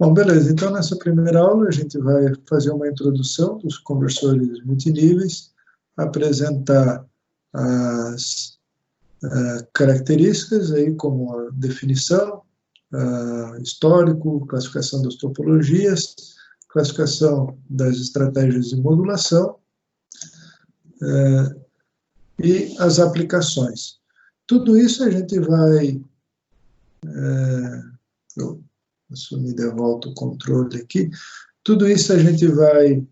Bom, beleza. Então, nessa primeira aula, a gente vai fazer uma introdução dos conversores multiníveis, apresentar as características, aí, como a definição, histórico, classificação das topologias, classificação das estratégias de modulação e as aplicações. Tudo isso a gente vai... assumir de volta o controle aqui. Tudo isso a gente vai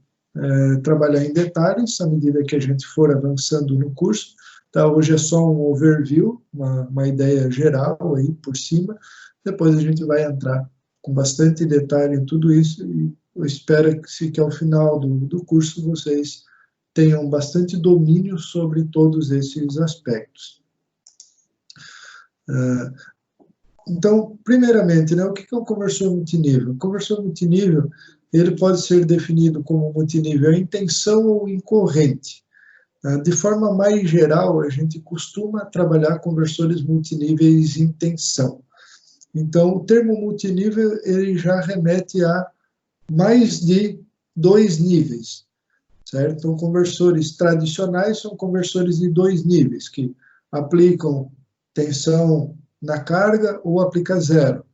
trabalhar em detalhes à medida que a gente for avançando no curso. Tá? Hoje é só um overview, uma ideia geral aí por cima. Depois a gente vai entrar com bastante detalhe em tudo isso e eu espero que ao final do curso vocês tenham bastante domínio sobre todos esses aspectos. Então, primeiramente, né, o que é um conversor multinível? O conversor multinível, ele pode ser definido como multinível em tensão ou em corrente. De forma mais geral, a gente costuma trabalhar conversores multiníveis em tensão. Então, o termo multinível, ele já remete a mais de 2 níveis, certo? Então, conversores tradicionais são conversores de 2 níveis, que aplicam tensão na carga ou aplica zero,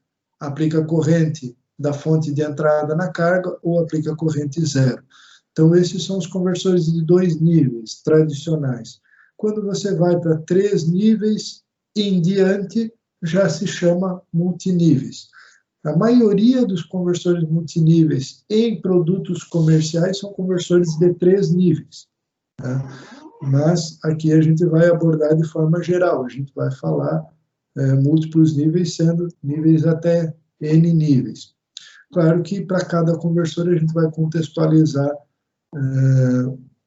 aplica corrente da fonte de entrada na carga ou aplica corrente zero. Então, esses são os conversores de 2 níveis tradicionais. Quando você vai para 3 níveis em diante, já se chama multiníveis. A maioria dos conversores multiníveis em produtos comerciais são conversores de 3 níveis. Tá? Mas aqui a gente vai abordar de forma geral, a gente vai falar múltiplos níveis, sendo níveis até N níveis. Claro que para cada conversor a gente vai contextualizar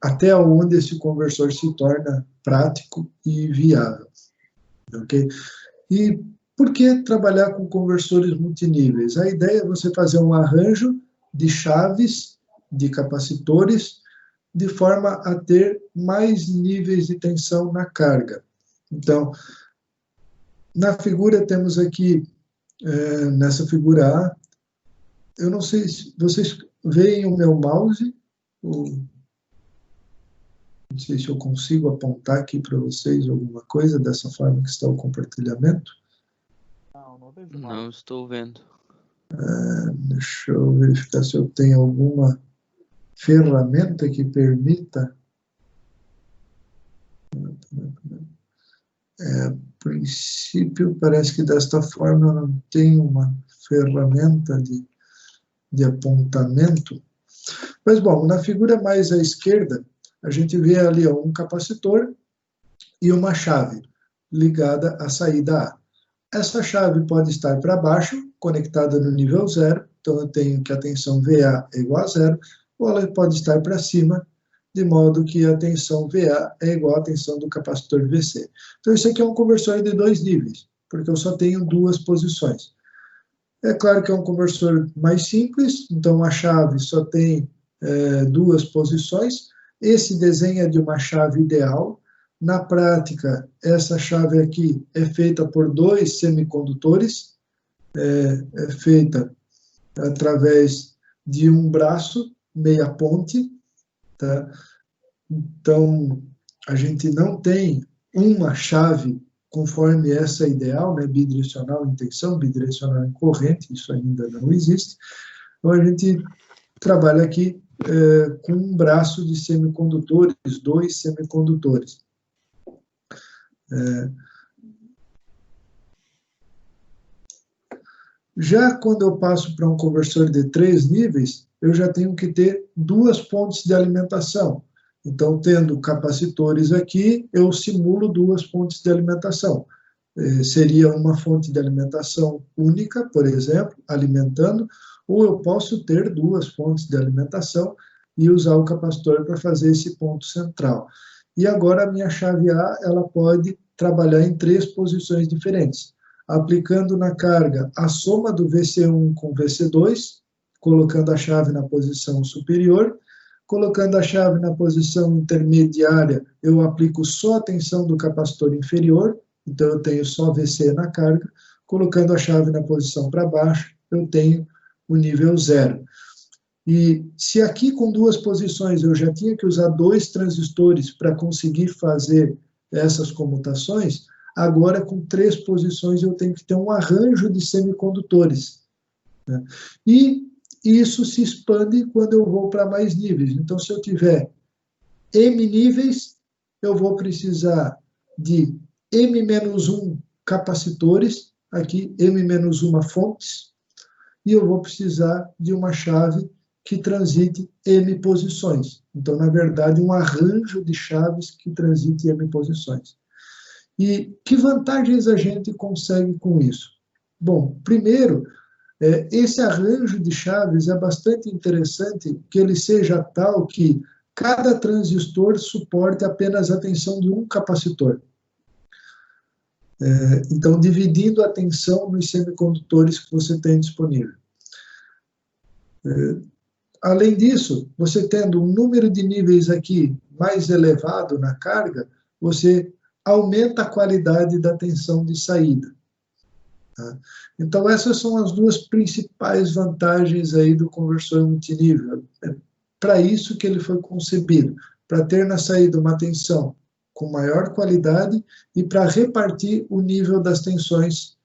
até onde esse conversor se torna prático e viável. Okay? E por que trabalhar com conversores multiníveis? A ideia é você fazer um arranjo de chaves, de capacitores, de forma a ter mais níveis de tensão na carga. Então, na figura temos aqui, nessa figura A, eu não sei se vocês veem o meu mouse, ou não sei se eu consigo apontar aqui para vocês alguma coisa dessa forma que está o compartilhamento. Não estou vendo. Deixa eu verificar se eu tenho alguma ferramenta que permita. A princípio, parece que desta forma eu não tenho uma ferramenta de apontamento. Mas, bom, na figura mais à esquerda, a gente vê ali um capacitor e uma chave ligada à saída A. Essa chave pode estar para baixo, conectada no nível 0, então eu tenho que a tensão VA é igual a 0, ou ela pode estar para cima, de modo que a tensão VA é igual à tensão do capacitor VC. Então, isso aqui é um conversor de 2 níveis, porque eu só tenho 2 posições. É claro que é um conversor mais simples, então a chave só tem 2 posições. Esse desenho é de uma chave ideal. Na prática, essa chave aqui é feita por 2 semicondutores, é feita através de um braço, meia ponte, tá? Então, a gente não tem uma chave conforme essa ideal, né, bidirecional em tensão, bidirecional em corrente, isso ainda não existe. Então, a gente trabalha aqui com um braço de semicondutores, 2 semicondutores. Já quando eu passo para um conversor de 3 níveis, eu já tenho que ter 2 pontes de alimentação. Então, tendo capacitores aqui, eu simulo 2 fontes de alimentação. Seria uma fonte de alimentação única, por exemplo, alimentando, ou eu posso ter 2 fontes de alimentação e usar o capacitor para fazer esse ponto central. E agora a minha chave A, ela pode trabalhar em 3 posições diferentes, aplicando na carga a soma do VC1 com VC2, colocando a chave na posição superior. Colocando a chave na posição intermediária, eu aplico só a tensão do capacitor inferior, então eu tenho só VC na carga. Colocando a chave na posição para baixo, eu tenho o nível 0. E se aqui com 2 posições eu já tinha que usar 2 transistores para conseguir fazer essas comutações, agora com 3 posições eu tenho que ter um arranjo de semicondutores, né? E isso se expande quando eu vou para mais níveis. Então, se eu tiver M níveis, eu vou precisar de M-1 capacitores, aqui M-1 fontes, e eu vou precisar de uma chave que transite M posições. Então, na verdade, um arranjo de chaves que transite M posições. E que vantagens a gente consegue com isso? Bom, primeiro, esse arranjo de chaves é bastante interessante que ele seja tal que cada transistor suporte apenas a tensão de um capacitor. Então, dividindo a tensão nos semicondutores que você tem disponível. Além disso, você tendo um número de níveis aqui mais elevado na carga, você aumenta a qualidade da tensão de saída. Tá? Então, essas são as 2 principais vantagens aí do conversor multinível. É para isso que ele foi concebido, para ter na saída uma tensão com maior qualidade e para repartir o nível das tensões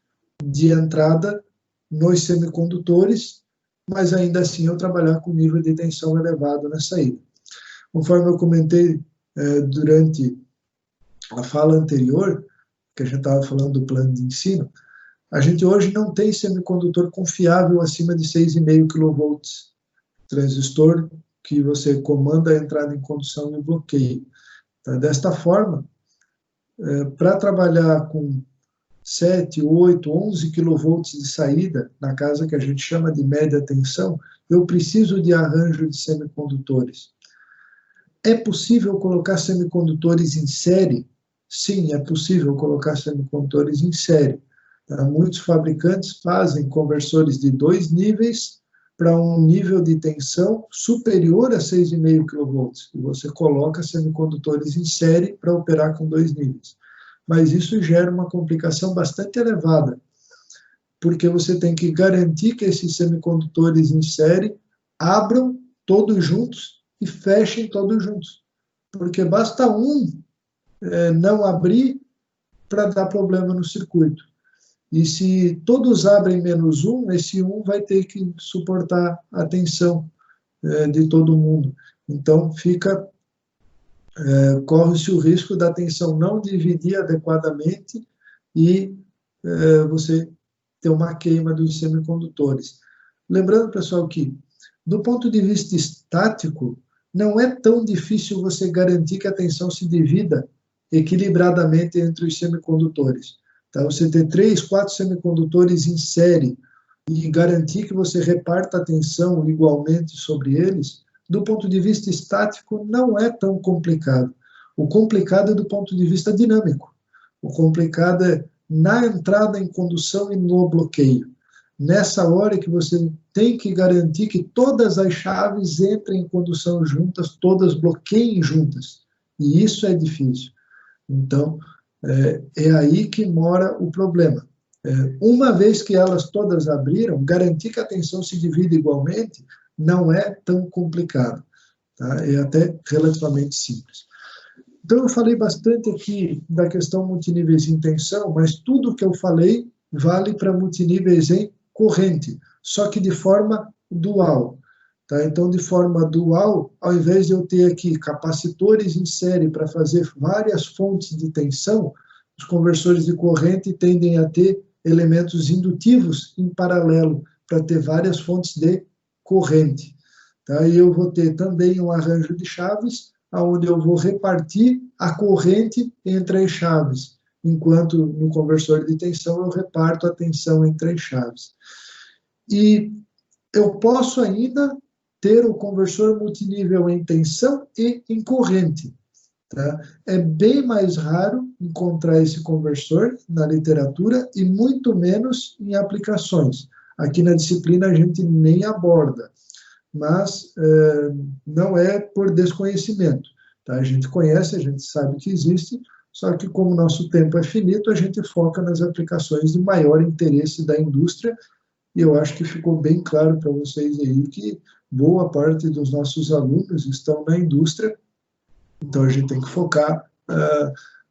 de entrada nos semicondutores, mas ainda assim eu trabalhar com nível de tensão elevado na saída. Conforme eu comentei durante a fala anterior, que a gente estava falando do plano de ensino, a gente hoje não tem semicondutor confiável acima de 6,5 kV, transistor que você comanda a entrada em condução e o bloqueio. Tá? Desta forma, para trabalhar com 7, 8, 11 kV de saída, na casa que a gente chama de média tensão, eu preciso de arranjo de semicondutores. É possível colocar semicondutores em série? Sim, é possível colocar semicondutores em série. Tá? Muitos fabricantes fazem conversores de 2 níveis para um nível de tensão superior a 6,5 kV. E você coloca semicondutores em série para operar com 2 níveis. Mas isso gera uma complicação bastante elevada, porque você tem que garantir que esses semicondutores em série abram todos juntos e fechem todos juntos. Porque basta um não abrir para dar problema no circuito. E se todos abrem menos um, esse um vai ter que suportar a tensão de todo mundo. Então, corre-se o risco da tensão não dividir adequadamente e você ter uma queima dos semicondutores. Lembrando, pessoal, que do ponto de vista estático, não é tão difícil você garantir que a tensão se divida equilibradamente entre os semicondutores. Tá? Você ter 3, 4 semicondutores em série e garantir que você reparta a tensão igualmente sobre eles, do ponto de vista estático, não é tão complicado. O complicado é do ponto de vista dinâmico. O complicado é na entrada em condução e no bloqueio. Nessa hora que você tem que garantir que todas as chaves entrem em condução juntas, todas bloqueiem juntas. E isso é difícil. Então, é aí que mora o problema. Uma vez que elas todas abriram, garantir que a tensão se divide igualmente não é tão complicado. Tá? É até relativamente simples. Então, eu falei bastante aqui da questão multiníveis em tensão, mas tudo que eu falei vale para multiníveis em corrente, só que de forma dual. Tá? Então, de forma dual, ao invés de eu ter aqui capacitores em série para fazer várias fontes de tensão, os conversores de corrente tendem a ter elementos indutivos em paralelo, para ter várias fontes de corrente. Tá? E eu vou ter também um arranjo de chaves, onde eu vou repartir a corrente entre as chaves, enquanto no conversor de tensão eu reparto a tensão entre as chaves. E eu posso ainda ter o conversor multinível em tensão e em corrente. Tá? É bem mais raro encontrar esse conversor na literatura e muito menos em aplicações. Aqui na disciplina a gente nem aborda, mas não é por desconhecimento. Tá? A gente conhece, a gente sabe que existe, só que como o nosso tempo é finito, a gente foca nas aplicações de maior interesse da indústria e eu acho que ficou bem claro para vocês aí que boa parte dos nossos alunos estão na indústria, então a gente tem que focar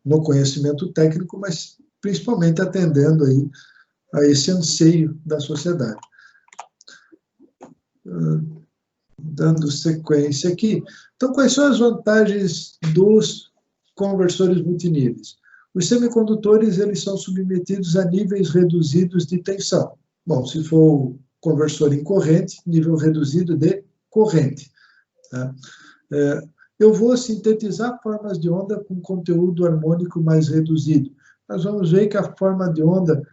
no conhecimento técnico, mas principalmente atendendo aí a esse anseio da sociedade. Dando sequência aqui. Então, quais são as vantagens dos conversores multiníveis? Os semicondutores, eles são submetidos a níveis reduzidos de tensão. Bom, se for conversor em corrente, nível reduzido de corrente. Tá? Eu vou sintetizar formas de onda com conteúdo harmônico mais reduzido. Nós vamos ver que a forma de onda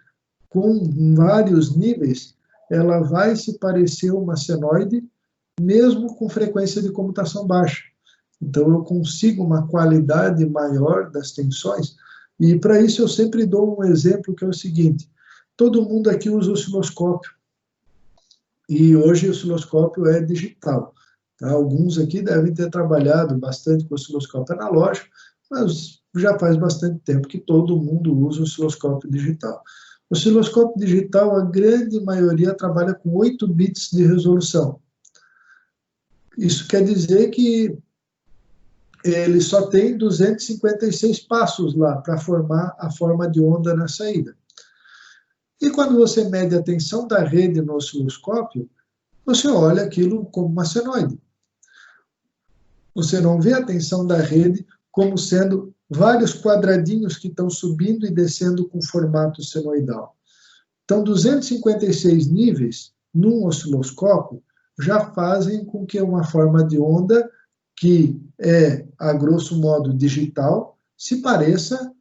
com vários níveis, ela vai se parecer uma senoide, mesmo com frequência de comutação baixa. Então, eu consigo uma qualidade maior das tensões, e para isso eu sempre dou um exemplo que é o seguinte: todo mundo aqui usa osciloscópio, e hoje o osciloscópio é digital. Tá? Alguns aqui devem ter trabalhado bastante com osciloscópio analógico, mas já faz bastante tempo que todo mundo usa osciloscópio digital. O osciloscópio digital, a grande maioria trabalha com 8 bits de resolução. Isso quer dizer que ele só tem 256 passos lá para formar a forma de onda na saída. E quando você mede a tensão da rede no osciloscópio, você olha aquilo como uma senoide. Você não vê a tensão da rede como sendo vários quadradinhos que estão subindo e descendo com formato senoidal. Então, 256 níveis num osciloscópio já fazem com que uma forma de onda que é, a grosso modo, digital, se pareça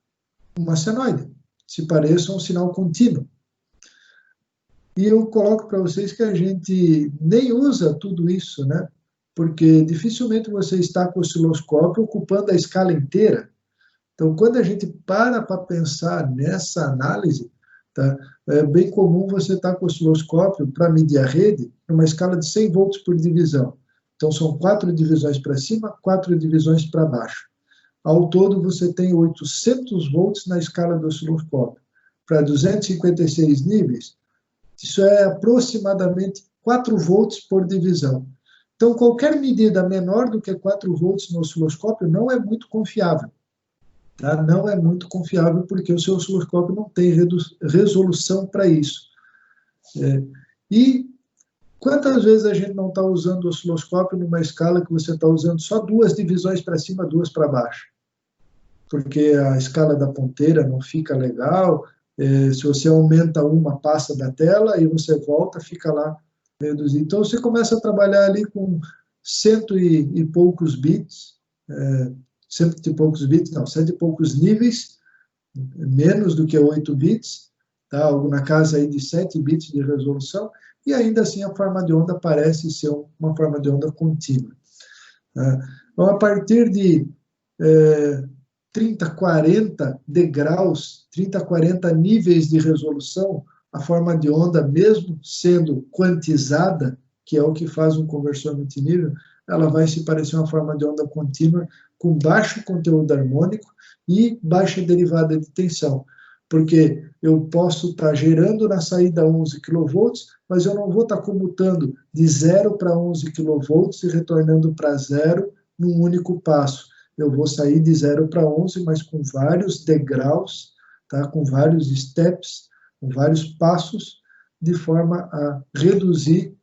uma senoide, se pareça um sinal contínuo. E eu coloco para vocês que a gente nem usa tudo isso, né? Porque dificilmente você está com o osciloscópio ocupando a escala inteira. Então, quando a gente para pensar nessa análise, tá, é bem comum você estar com o osciloscópio para medir a rede numa escala de 100 volts por divisão. Então, são 4 divisões para cima, 4 divisões para baixo. Ao todo, você tem 800 volts na escala do osciloscópio. Para 256 níveis, isso é aproximadamente 4 volts por divisão. Então, qualquer medida menor do que 4 volts no osciloscópio não é muito confiável. Tá? Não é muito confiável porque o seu osciloscópio não tem resolução para isso. E quantas vezes a gente não está usando o osciloscópio numa escala que você está usando só 2 divisões para cima, 2 para baixo? Porque a escala da ponteira não fica legal, se você aumenta uma, passa da tela, e você volta, fica lá reduzido. Então, você começa a trabalhar ali com 100 e poucos bits, 100 e poucos bits, não, 100 e poucos níveis, menos do que 8 bits, tá? Algo na casa aí de 7 bits de resolução, e ainda assim a forma de onda parece ser uma forma de onda contínua. Tá? Então, a partir de 30, 40 degraus, 30, 40 níveis de resolução, a forma de onda, mesmo sendo quantizada, que é o que faz um conversor multinível, ela vai se parecer uma forma de onda contínua com baixo conteúdo harmônico e baixa derivada de tensão. Porque eu posso estar gerando na saída 11 kV, mas eu não vou estar comutando de 0 para 11 kV e retornando para 0 num único passo. Eu vou sair de 0 para 11, mas com vários degraus, tá? Com vários steps, com vários passos, de forma a reduzir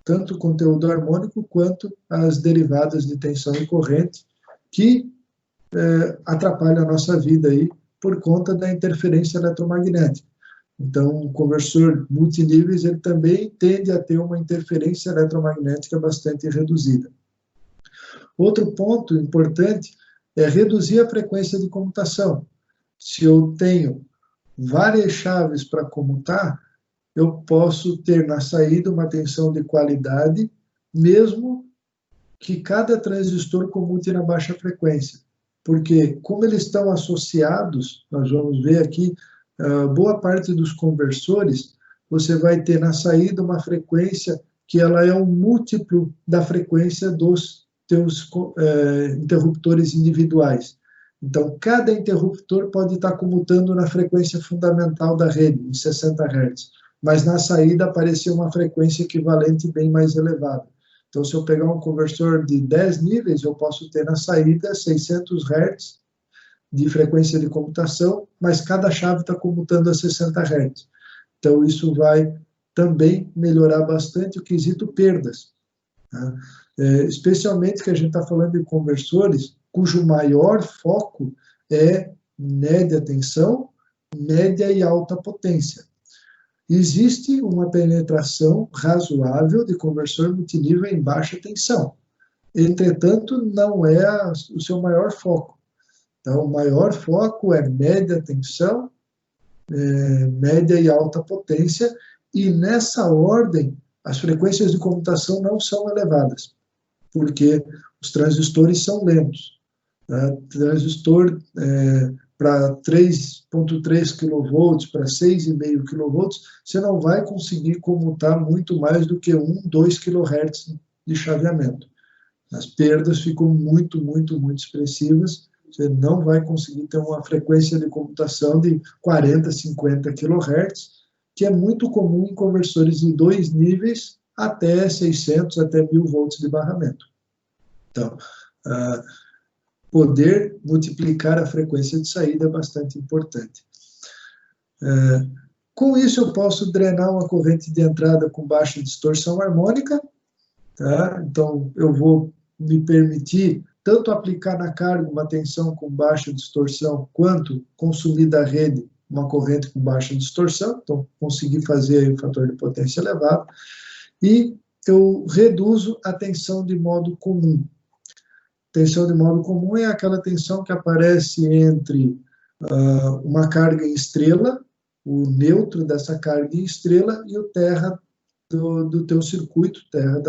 tanto o conteúdo harmônico quanto as derivadas de tensão e corrente, que atrapalham a nossa vida aí por conta da interferência eletromagnética. Então, o conversor multiníveis, ele também tende a ter uma interferência eletromagnética bastante reduzida. Outro ponto importante é reduzir a frequência de comutação. Se eu tenho várias chaves para comutar, eu posso ter na saída uma tensão de qualidade, mesmo que cada transistor comute na baixa frequência. Porque, como eles estão associados, nós vamos ver aqui, boa parte dos conversores, você vai ter na saída uma frequência que ela é um múltiplo da frequência dos teus interruptores individuais. Então, cada interruptor pode estar comutando na frequência fundamental da rede, em 60 Hz. mas na saída apareceu uma frequência equivalente bem mais elevada. Então, se eu pegar um conversor de 10 níveis, eu posso ter na saída 600 Hz de frequência de comutação, mas cada chave está comutando a 60 Hz. Então, isso vai também melhorar bastante o quesito perdas. Tá? Especialmente que a gente está falando de conversores cujo maior foco é média tensão, média e alta potência. Existe uma penetração razoável de conversor multinível em baixa tensão. Entretanto, não é o seu maior foco. Então, o maior foco é média tensão, média e alta potência, e nessa ordem, as frequências de comutação não são elevadas, porque os transistores são lentos. Tá? Transistor para 3,3 kV, para 6,5 kV, você não vai conseguir comutar muito mais do que 1, 2 kHz de chaveamento. As perdas ficam muito, muito, muito expressivas. Você não vai conseguir ter uma frequência de computação de 40, 50 kHz, que é muito comum em conversores de 2 níveis até 600, até 1000 volts de barramento. Então, poder multiplicar a frequência de saída é bastante importante. Com isso, eu posso drenar uma corrente de entrada com baixa distorção harmônica. Tá? Então, eu vou me permitir tanto aplicar na carga uma tensão com baixa distorção, quanto consumir da rede uma corrente com baixa distorção. Então, conseguir fazer aí o fator de potência elevado. E eu reduzo a tensão de modo comum. Tensão de modo comum é aquela tensão que aparece entre uma carga em estrela, o neutro dessa carga em estrela, e o terra do teu circuito, terra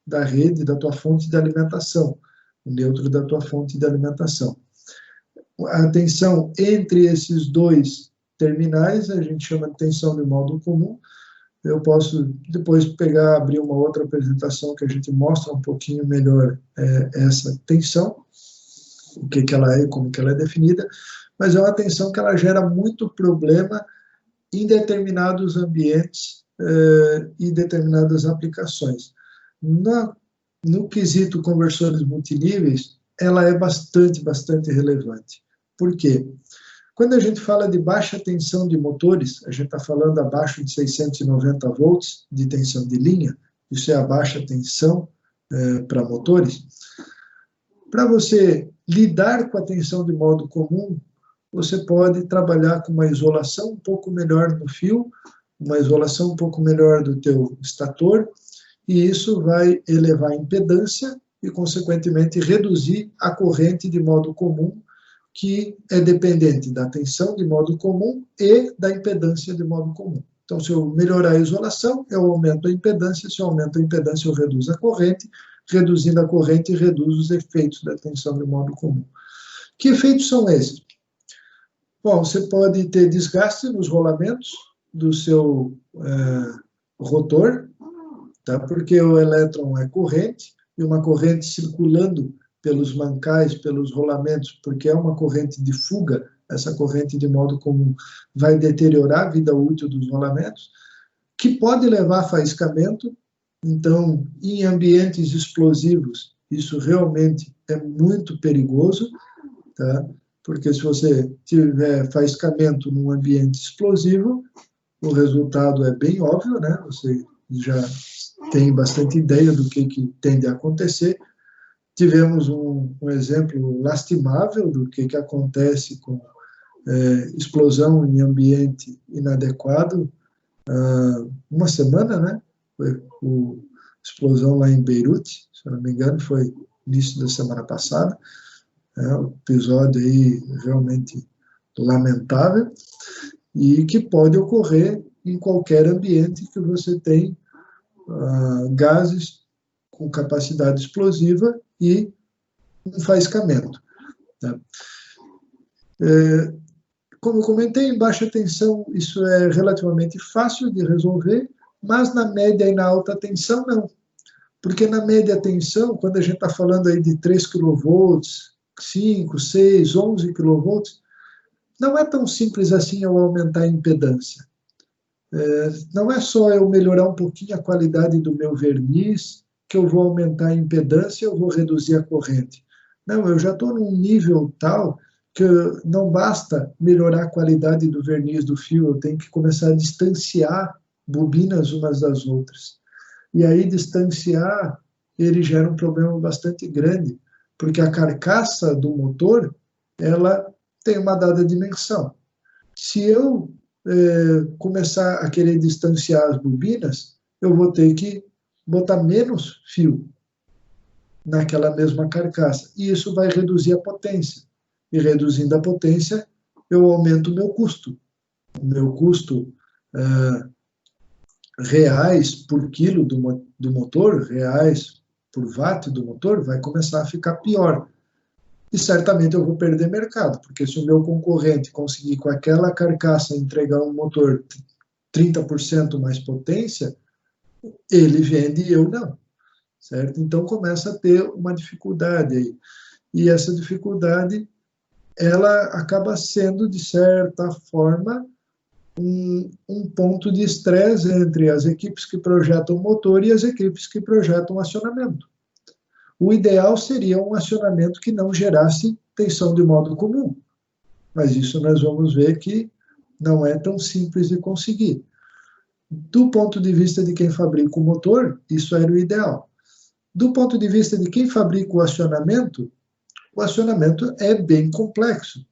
da rede, da tua fonte de alimentação, o neutro da tua fonte de alimentação. A tensão entre esses dois terminais, a gente chama de tensão de modo comum. Eu posso depois abrir uma outra apresentação que a gente mostra um pouquinho melhor essa tensão, o que ela é e como que ela é definida, mas é uma tensão que ela gera muito problema em determinados ambientes e determinadas aplicações. No quesito conversores multiníveis, ela é bastante relevante. Por quê? Quando a gente fala de baixa tensão de motores, a gente está falando abaixo de 690 volts de tensão de linha, isso é a baixa tensão para motores. Para você lidar com a tensão de modo comum, você pode trabalhar com uma isolação um pouco melhor no fio, uma isolação um pouco melhor do teu estator, e isso vai elevar a impedância e, consequentemente, reduzir a corrente de modo comum, que é dependente da tensão de modo comum e da impedância de modo comum. Então, se eu melhorar a isolação, eu aumento a impedância, se eu aumento a impedância, eu reduzo a corrente, reduzindo a corrente, reduzo os efeitos da tensão de modo comum. Que efeitos são esses? Bom, você pode ter desgaste nos rolamentos do seu rotor, tá? Porque o elétron é corrente, e uma corrente circulando pelos mancais, pelos rolamentos, porque é uma corrente de fuga, essa corrente de modo comum vai deteriorar a vida útil dos rolamentos, que pode levar a faiscamento. Então, em ambientes explosivos, isso realmente é muito perigoso, tá? Porque se você tiver faiscamento num ambiente explosivo, o resultado é bem óbvio, né? Você já tem bastante ideia do que tende a acontecer. Tivemos um exemplo lastimável do que acontece com explosão em ambiente inadequado. Uma semana, né? Foi a explosão lá em Beirute, se eu não me engano, foi início da semana passada. Um episódio aí realmente lamentável e que pode ocorrer em qualquer ambiente que você tem gases com capacidade explosiva e um faiscamento. Tá? Como eu comentei, em baixa tensão isso é relativamente fácil de resolver, mas na média e na alta tensão não. Porque na média tensão, quando a gente está falando aí de 3 kV, 5, 6, 11 kV, não é tão simples assim eu aumentar a impedância. não é só eu melhorar um pouquinho a qualidade do meu verniz, que eu vou aumentar a impedância, eu vou reduzir a corrente. Não, eu já estou num nível tal que não basta melhorar a qualidade do verniz do fio, eu tenho que começar a distanciar bobinas umas das outras. E aí, distanciar, ele gera um problema bastante grande, porque a carcaça do motor, ela tem uma dada dimensão. Se eu começar a querer distanciar as bobinas, eu vou ter que botar menos fio naquela mesma carcaça. E isso vai reduzir a potência. E reduzindo a potência, eu aumento o meu custo. O meu custo reais por quilo do motor, reais por watt do motor, vai começar a ficar pior. E certamente eu vou perder mercado, porque se o meu concorrente conseguir com aquela carcaça entregar um motor 30% mais potência, ele vende e eu não, certo? Então começa a ter uma dificuldade aí. E essa dificuldade, ela acaba sendo, de certa forma, um ponto de estresse entre as equipes que projetam motor e as equipes que projetam acionamento. O ideal seria um acionamento que não gerasse tensão de modo comum, mas isso nós vamos ver que não é tão simples de conseguir. Do ponto de vista de quem fabrica o motor, isso era o ideal. Do ponto de vista de quem fabrica o acionamento é bem complexo,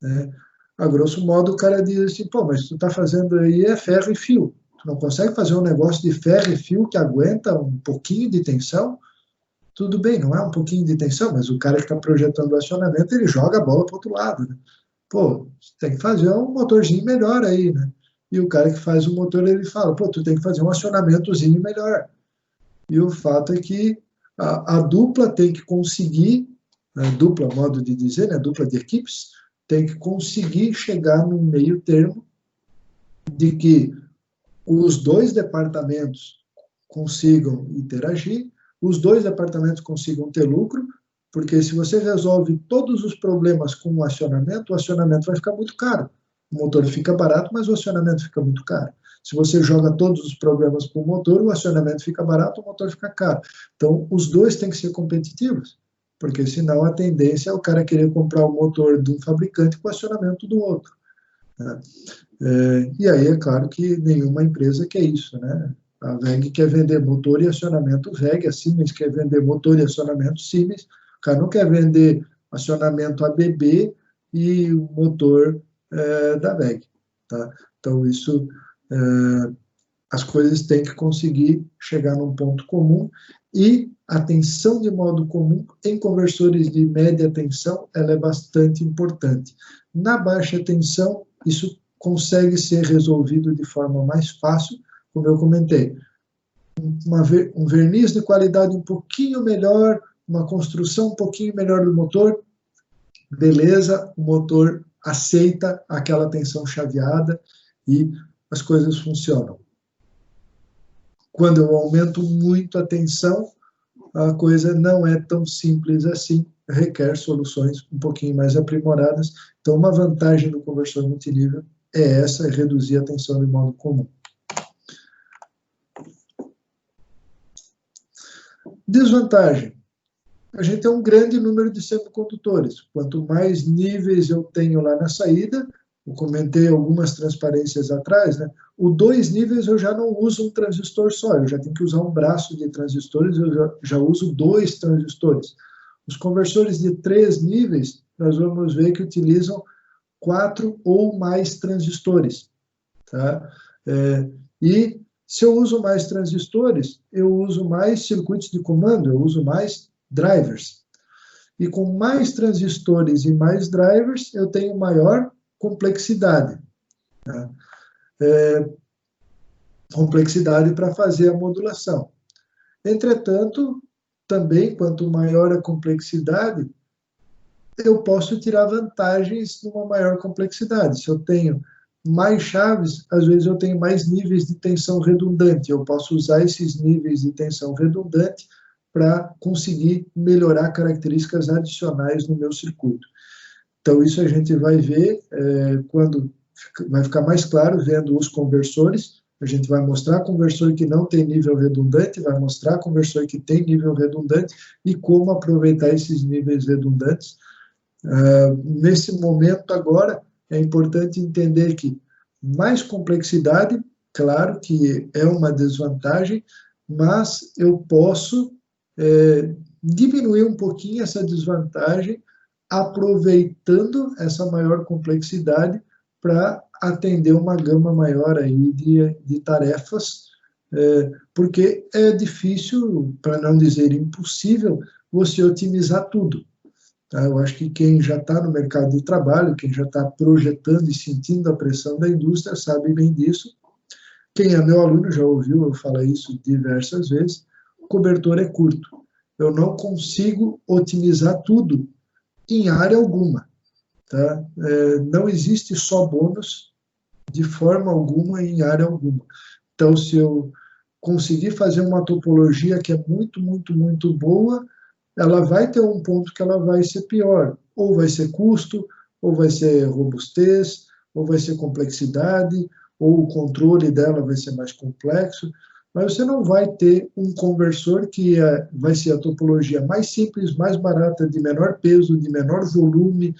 né? A grosso modo, o cara diz assim, pô, mas tu está fazendo aí é ferro e fio. Tu não consegue fazer um negócio de ferro e fio que aguenta um pouquinho de tensão? Tudo bem, não é um pouquinho de tensão, mas o cara que está projetando o acionamento, ele joga a bola para o outro lado, né? Pô, tem que fazer um motorzinho melhor aí, né? E o cara que faz o motor, ele fala, pô, tu tem que fazer um acionamentozinho melhor. E o fato é que a dupla tem que conseguir, a dupla, modo de dizer, né, a dupla de equipes, tem que conseguir chegar num meio termo de que os dois departamentos consigam interagir, os dois departamentos consigam ter lucro, porque se você resolve todos os problemas com o acionamento vai ficar muito caro. O motor fica barato, mas o acionamento fica muito caro. Se você joga todos os problemas para o motor, o acionamento fica barato, o motor fica caro. Então, os dois têm que ser competitivos, porque senão a tendência é o cara querer comprar o motor de um fabricante com o acionamento do outro, né? E aí é claro que nenhuma empresa quer isso, né? A WEG quer vender motor e acionamento WEG, a Siemens quer vender motor e acionamento Siemens, o cara não quer vender acionamento ABB e o motor da WEG, tá? Então isso, as coisas têm que conseguir chegar num ponto comum, e a tensão de modo comum em conversores de média tensão, ela é bastante importante. Na baixa tensão, isso consegue ser resolvido de forma mais fácil, como eu comentei. Um verniz de qualidade um pouquinho melhor, uma construção um pouquinho melhor do motor, beleza, o motor aceita aquela tensão chaveada e as coisas funcionam. Quando eu aumento muito a tensão, a coisa não é tão simples assim, requer soluções um pouquinho mais aprimoradas. Então, uma vantagem do conversor multinível é essa, é reduzir a tensão de modo comum. Desvantagem. A gente tem um grande número de semicondutores. Quanto mais níveis eu tenho lá na saída, eu comentei algumas transparências atrás, né? O 2 níveis eu já não uso um transistor só, eu já tenho que usar um braço de transistores, eu já uso 2 transistores. Os conversores de 3 níveis, nós vamos ver que utilizam 4 ou mais transistores, tá? E se eu uso mais transistores, eu uso mais circuitos de comando, eu uso mais drivers. E com mais transistores e mais drivers, eu tenho maior complexidade, tá? Complexidade para fazer a modulação. Entretanto, também, quanto maior a complexidade, eu posso tirar vantagens numa maior complexidade. Se eu tenho mais chaves, às vezes eu tenho mais níveis de tensão redundante. Eu posso usar esses níveis de tensão redundante para conseguir melhorar características adicionais no meu circuito. Então, isso a gente vai ver quando vai ficar mais claro vendo os conversores. A gente vai mostrar conversor que não tem nível redundante, vai mostrar conversor que tem nível redundante e como aproveitar esses níveis redundantes. Nesse momento agora, é importante entender que mais complexidade, claro que é uma desvantagem, mas eu posso diminuir um pouquinho essa desvantagem aproveitando essa maior complexidade para atender uma gama maior aí de tarefas, porque é difícil, para não dizer impossível, você otimizar tudo. Tá? Eu acho que quem já está no mercado de trabalho, quem já está projetando e sentindo a pressão da indústria, sabe bem disso. Quem é meu aluno já ouviu eu falar isso diversas vezes, o cobertor é curto. Eu não consigo otimizar tudo em área alguma. Tá? Não existe só bônus de forma alguma em área alguma. Então, se eu conseguir fazer uma topologia que é muito, muito, muito boa, ela vai ter um ponto que ela vai ser pior. Ou vai ser custo, ou vai ser robustez, ou vai ser complexidade, ou o controle dela vai ser mais complexo. Mas você não vai ter um conversor que vai ser a topologia mais simples, mais barata, de menor peso, de menor volume,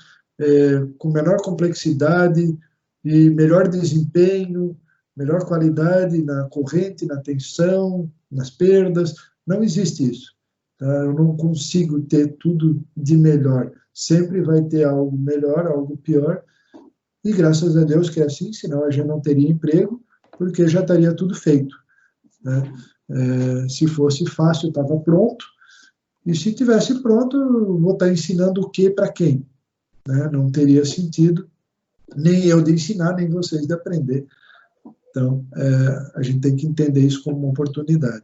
com menor complexidade e melhor desempenho, melhor qualidade na corrente, na tensão, nas perdas. Não existe isso. Tá? Eu não consigo ter tudo de melhor. Sempre vai ter algo melhor, algo pior. E graças a Deus que é assim, senão a gente não teria emprego, porque já estaria tudo feito. Né? Se fosse fácil, estava pronto. E se tivesse pronto, eu vou estar ensinando o que para quem? Né? Não teria sentido, nem eu de ensinar, nem vocês de aprender. Então, a gente tem que entender isso como uma oportunidade.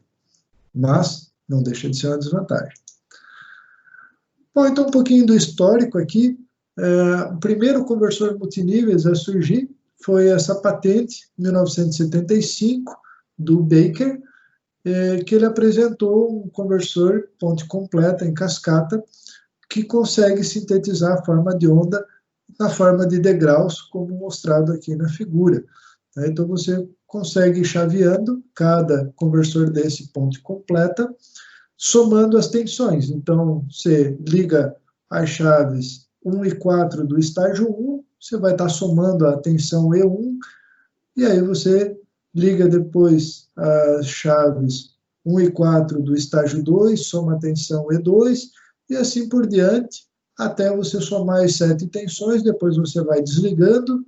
Mas não deixa de ser uma desvantagem. Bom, então um pouquinho do histórico aqui. O primeiro conversor multiníveis a surgir foi essa patente, em 1975, do Baker, que ele apresentou um conversor ponte completa em cascata, que consegue sintetizar a forma de onda na forma de degraus, como mostrado aqui na figura. Então, você consegue ir chaveando cada conversor desse ponte completa, somando as tensões. Então, você liga as chaves 1 e 4 do estágio 1, você vai estar somando a tensão E1, e aí você liga depois as chaves 1 e 4 do estágio 2, soma a tensão E2, e assim por diante, até você somar as 7 tensões, depois você vai desligando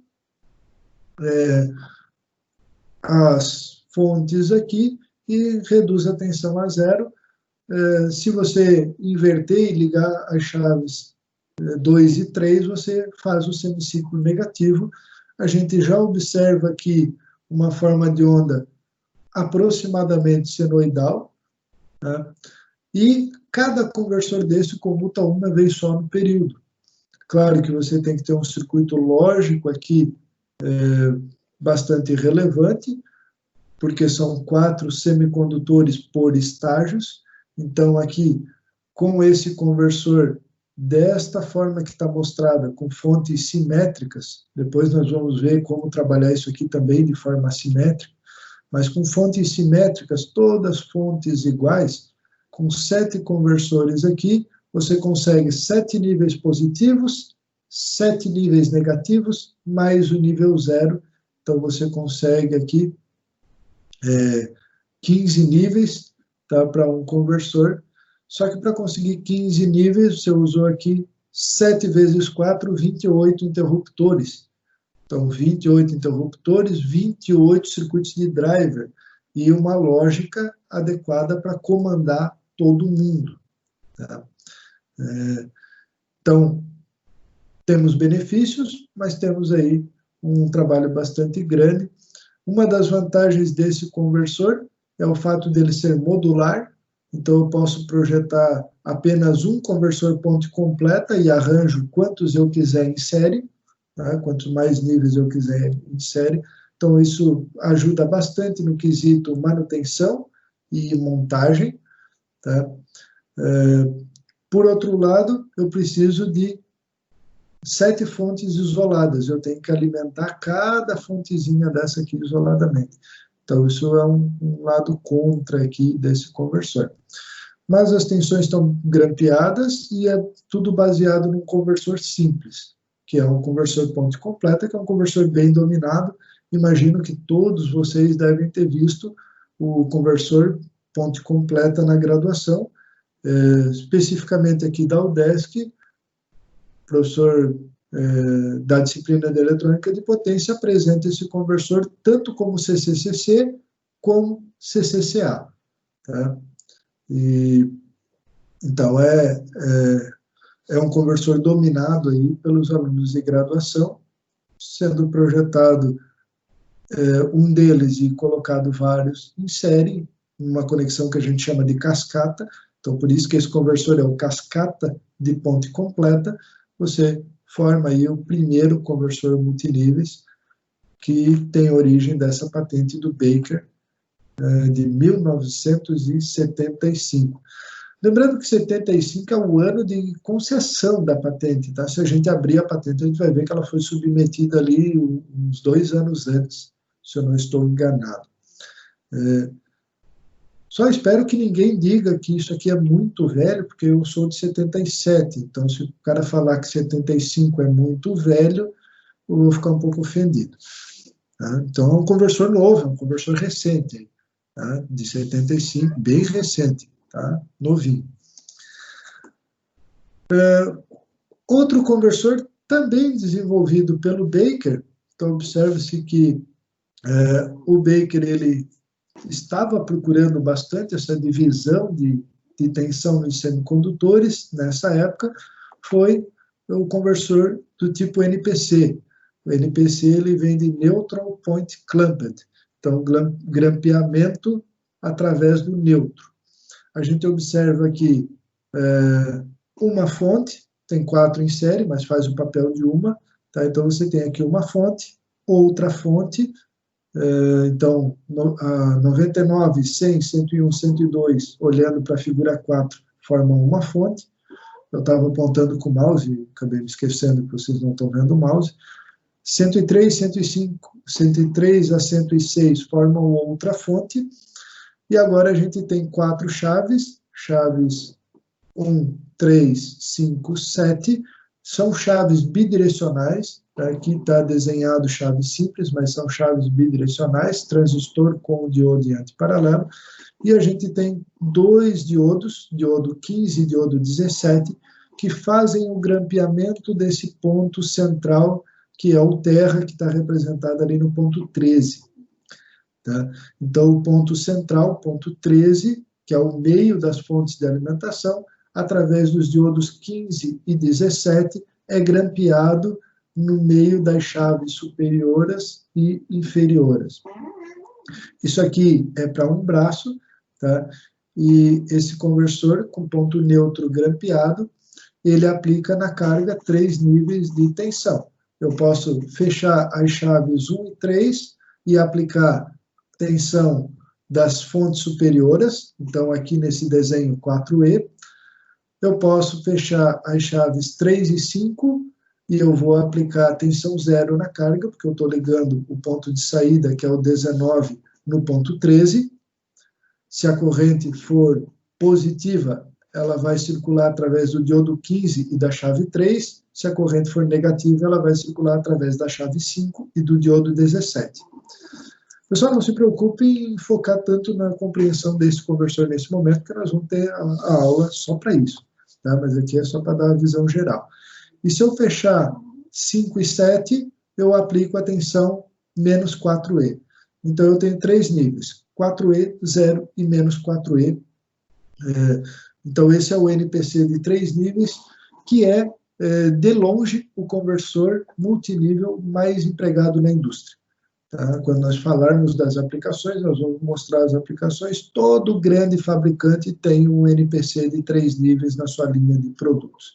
as fontes aqui e reduz a tensão a zero. Se você inverter e ligar as chaves 2 e 3, você faz o semiciclo negativo. A gente já observa aqui uma forma de onda aproximadamente senoidal, tá? E cada conversor desse comuta uma vez só no período. Claro que você tem que ter um circuito lógico aqui bastante relevante, porque são 4 semicondutores por estágios. Então, aqui, com esse conversor desta forma que está mostrada, com fontes simétricas, depois nós vamos ver como trabalhar isso aqui também de forma assimétrica, mas com fontes simétricas, todas fontes iguais, com 7 conversores aqui, você consegue 7 níveis positivos, 7 níveis negativos, mais o nível 0. Então, você consegue aqui 15 níveis, tá, para um conversor. Só que para conseguir 15 níveis, você usou aqui 7 vezes 4, 28 interruptores. Então, 28 interruptores, 28 circuitos de driver e uma lógica adequada para comandar todo mundo. Tá? Então, temos benefícios, mas temos aí um trabalho bastante grande. Uma das vantagens desse conversor é o fato dele ser modular, então eu posso projetar apenas um conversor ponte completa e arranjo quantos eu quiser em série, tá? Quantos mais níveis eu quiser em série. Então isso ajuda bastante no quesito manutenção e montagem. Tá? Por outro lado, eu preciso de 7 fontes isoladas, eu tenho que alimentar cada fontezinha dessa aqui isoladamente. Então, isso é um lado contra aqui desse conversor. Mas as tensões estão grampeadas e é tudo baseado num conversor simples, que é um conversor ponte completa, que é um conversor bem dominado. Imagino que todos vocês devem ter visto o conversor ponte completa na graduação, especificamente aqui da UDESC, professor da disciplina de eletrônica de potência apresenta esse conversor tanto como CCCC como CCCA. Tá? Então, é um conversor dominado aí pelos alunos de graduação, sendo projetado um deles e colocado vários em série, uma conexão que a gente chama de cascata. Então, por isso que esse conversor é o cascata de ponte completa. Você forma aí o primeiro conversor multiníveis que tem origem dessa patente do Baker, de 1975. Lembrando que 75 é o ano de concessão da patente, tá? Se a gente abrir a patente, a gente vai ver que ela foi submetida ali uns 2 anos antes, se eu não estou enganado. Só espero que ninguém diga que isso aqui é muito velho, porque eu sou de 77, então se o cara falar que 75 é muito velho, eu vou ficar um pouco ofendido. Tá? Então é um conversor novo, é um conversor recente, tá? De 75, bem recente, tá? Novinho. Outro conversor também desenvolvido pelo Baker, então observe-se que o Baker ele estava procurando bastante essa divisão de tensão nos semicondutores nessa época, foi o conversor do tipo NPC. O NPC ele vem de Neutral Point Clamped, então grampeamento através do neutro. A gente observa aqui uma fonte, tem 4 em série, mas faz o papel de uma, tá? Então você tem aqui uma fonte, outra fonte, então, 99, 100, 101, 102, olhando para a figura 4, formam uma fonte. Eu estava apontando com o mouse, acabei me esquecendo que vocês não estão vendo o mouse. 103, 105, 103 a 106 formam outra fonte. E agora a gente tem 4 chaves, chaves 1, 3, 5, 7, são chaves bidirecionais. Aqui está desenhado chave simples, mas são chaves bidirecionais, transistor com diodo em antiparalelo. E a gente tem 2 diodos, diodo 15 e diodo 17, que fazem o grampeamento desse ponto central, que é o terra, que está representado ali no ponto 13. Tá? Então, o ponto central, ponto 13, que é o meio das fontes de alimentação, através dos diodos 15 e 17, é grampeado no meio das chaves superioras e inferioras. Isso aqui é para um braço, tá? E esse conversor com ponto neutro grampeado, ele aplica na carga 3 níveis de tensão. Eu posso fechar as chaves 1 e 3 e aplicar tensão das fontes superioras, então aqui nesse desenho 4E. Eu posso fechar as chaves 3 e 5 e eu vou aplicar tensão 0 na carga, porque eu estou ligando o ponto de saída, que é o 19, no ponto 13. Se a corrente for positiva, ela vai circular através do diodo 15 e da chave 3. Se a corrente for negativa, ela vai circular através da chave 5 e do diodo 17. Pessoal, não se preocupe em focar tanto na compreensão desse conversor nesse momento, porque nós vamos ter a aula só para isso. Tá? Mas aqui é só para dar a visão geral. E se eu fechar 5 e 7, eu aplico a tensão menos 4E. Então, eu tenho 3 níveis, 4E, 0 e menos 4E. Então, esse é o NPC de 3 níveis, que é, de longe, o conversor multinível mais empregado na indústria. Tá? Quando nós falarmos das aplicações, nós vamos mostrar as aplicações. Todo grande fabricante tem um NPC de 3 níveis na sua linha de produtos.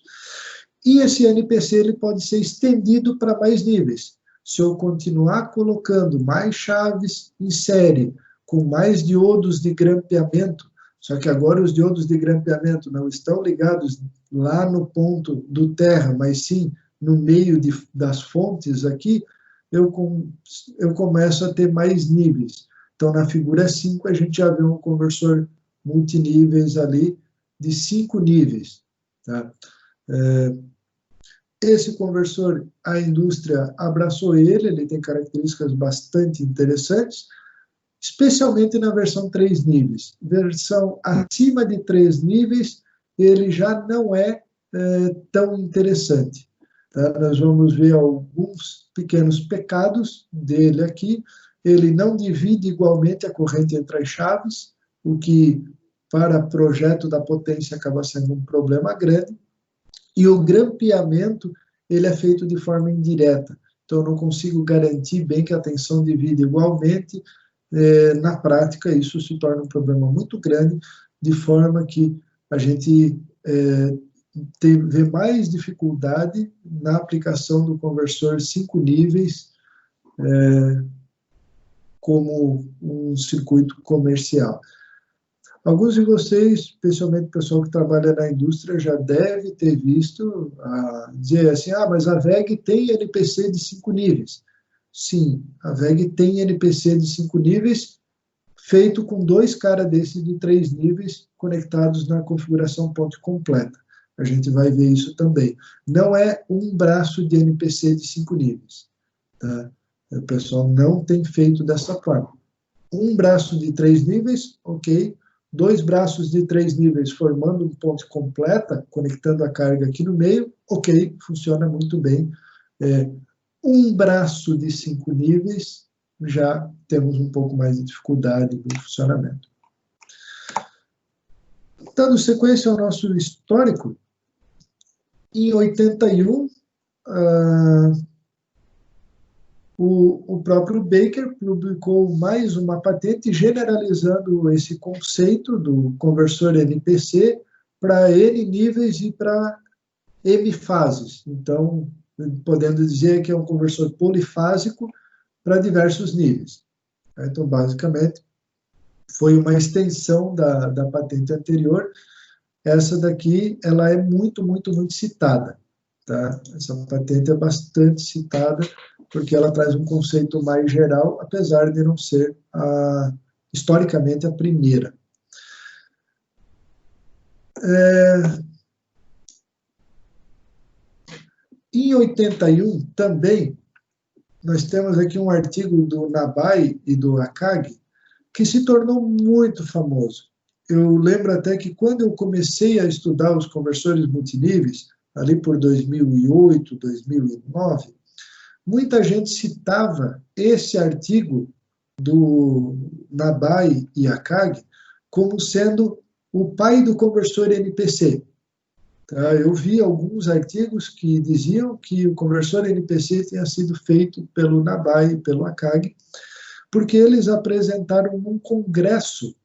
E esse NPC ele pode ser estendido para mais níveis. Se eu continuar colocando mais chaves em série, com mais diodos de grampeamento, só que agora os diodos de grampeamento não estão ligados lá no ponto do terra, mas sim no meio das fontes aqui, eu começo a ter mais níveis. Então, na figura 5, a gente já vê um conversor multiníveis ali de 5 níveis. Tá? Esse conversor, a indústria abraçou ele tem características bastante interessantes, especialmente na versão 3 níveis. Versão acima de 3 níveis, ele já não é tão interessante. Tá? Nós vamos ver alguns pequenos pecados dele aqui. Ele não divide igualmente a corrente entre as chaves, o que para projeto da potência acaba sendo um problema grande. E o grampeamento, ele é feito de forma indireta. Então, eu não consigo garantir bem que a tensão divide igualmente. Na prática, isso se torna um problema muito grande, de forma que a gente vê mais dificuldade na aplicação do conversor 5 níveis como um circuito comercial. Alguns de vocês, especialmente o pessoal que trabalha na indústria, já deve ter visto dizer assim, mas a WEG tem NPC de 5 níveis. Sim, a WEG tem NPC de 5 níveis, feito com 2 caras desses de 3 níveis conectados na configuração ponte completa. A gente vai ver isso também. Não é um braço de NPC de 5 níveis. Tá? O pessoal não tem feito dessa forma. Um braço de 3 níveis, ok. 2 braços de 3 níveis formando um ponte completa, conectando a carga aqui no meio, ok, funciona muito bem. Um braço de 5 níveis, já temos um pouco mais de dificuldade no funcionamento. Dando sequência ao nosso histórico, em 81, o próprio Baker publicou mais uma patente generalizando esse conceito do conversor NPC para N níveis e para M fases. Então, podendo dizer que é um conversor polifásico para diversos níveis. Então, basicamente, foi uma extensão da patente anterior. Essa daqui, ela é muito, muito, muito citada. Tá? Essa patente é bastante citada, porque ela traz um conceito mais geral, apesar de não ser, historicamente, a primeira. Em 81, também, nós temos aqui um artigo do Nabai e do Akagi, que se tornou muito famoso. Eu lembro até que quando eu comecei a estudar os conversores multiníveis, ali por 2008, 2009, muita gente citava esse artigo do Nabai e Akagi como sendo o pai do conversor NPC. Eu vi alguns artigos que diziam que o conversor NPC tinha sido feito pelo Nabai e pelo Akagi, porque eles apresentaram um congresso,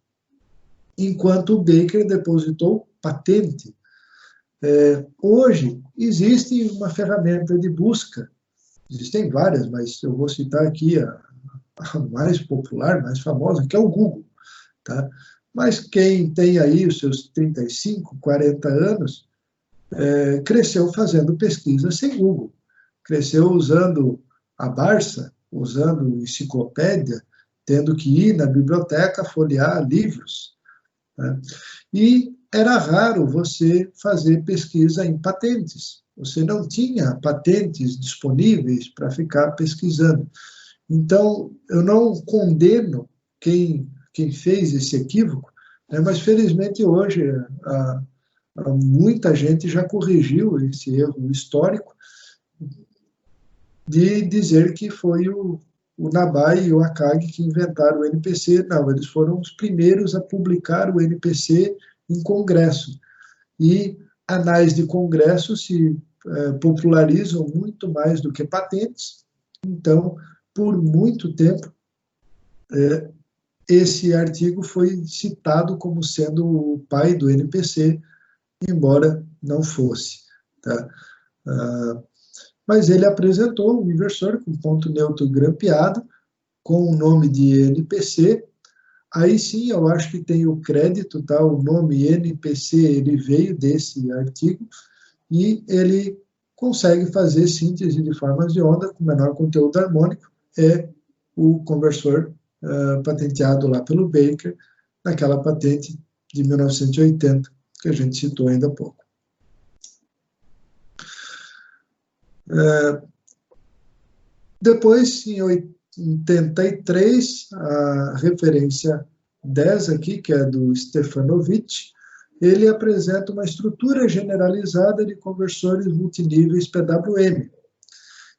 enquanto o Baker depositou patente. Hoje, existe uma ferramenta de busca, existem várias, mas eu vou citar aqui a mais popular, mais famosa, que é o Google. Tá? Mas quem tem aí os seus 35, 40 anos, cresceu fazendo pesquisa sem Google, cresceu usando a Barça, usando enciclopédia, tendo que ir na biblioteca folhear livros. Né? E era raro você fazer pesquisa em patentes. Você não tinha patentes disponíveis para ficar pesquisando. Então, eu não condeno quem fez esse equívoco, né? Mas, felizmente, hoje, muita gente já corrigiu esse erro histórico de dizer que foi o Nabai e o Akagi que inventaram o NPC. Não, eles foram os primeiros a publicar o NPC em congresso. E anais de congresso se popularizam muito mais do que patentes. Então, por muito tempo, esse artigo foi citado como sendo o pai do NPC, embora não fosse. Tá? Mas ele apresentou um inversor com ponto neutro grampeado, com o nome de NPC. Aí sim, eu acho que tem o crédito, tá? O nome NPC, ele veio desse artigo, e ele consegue fazer síntese de formas de onda com menor conteúdo harmônico, é o conversor patenteado lá pelo Baker, naquela patente de 1980, que a gente citou ainda há pouco. Depois, em 83, a referência 10 aqui, que é do Stefanovic, ele apresenta uma estrutura generalizada de conversores multiníveis PWM.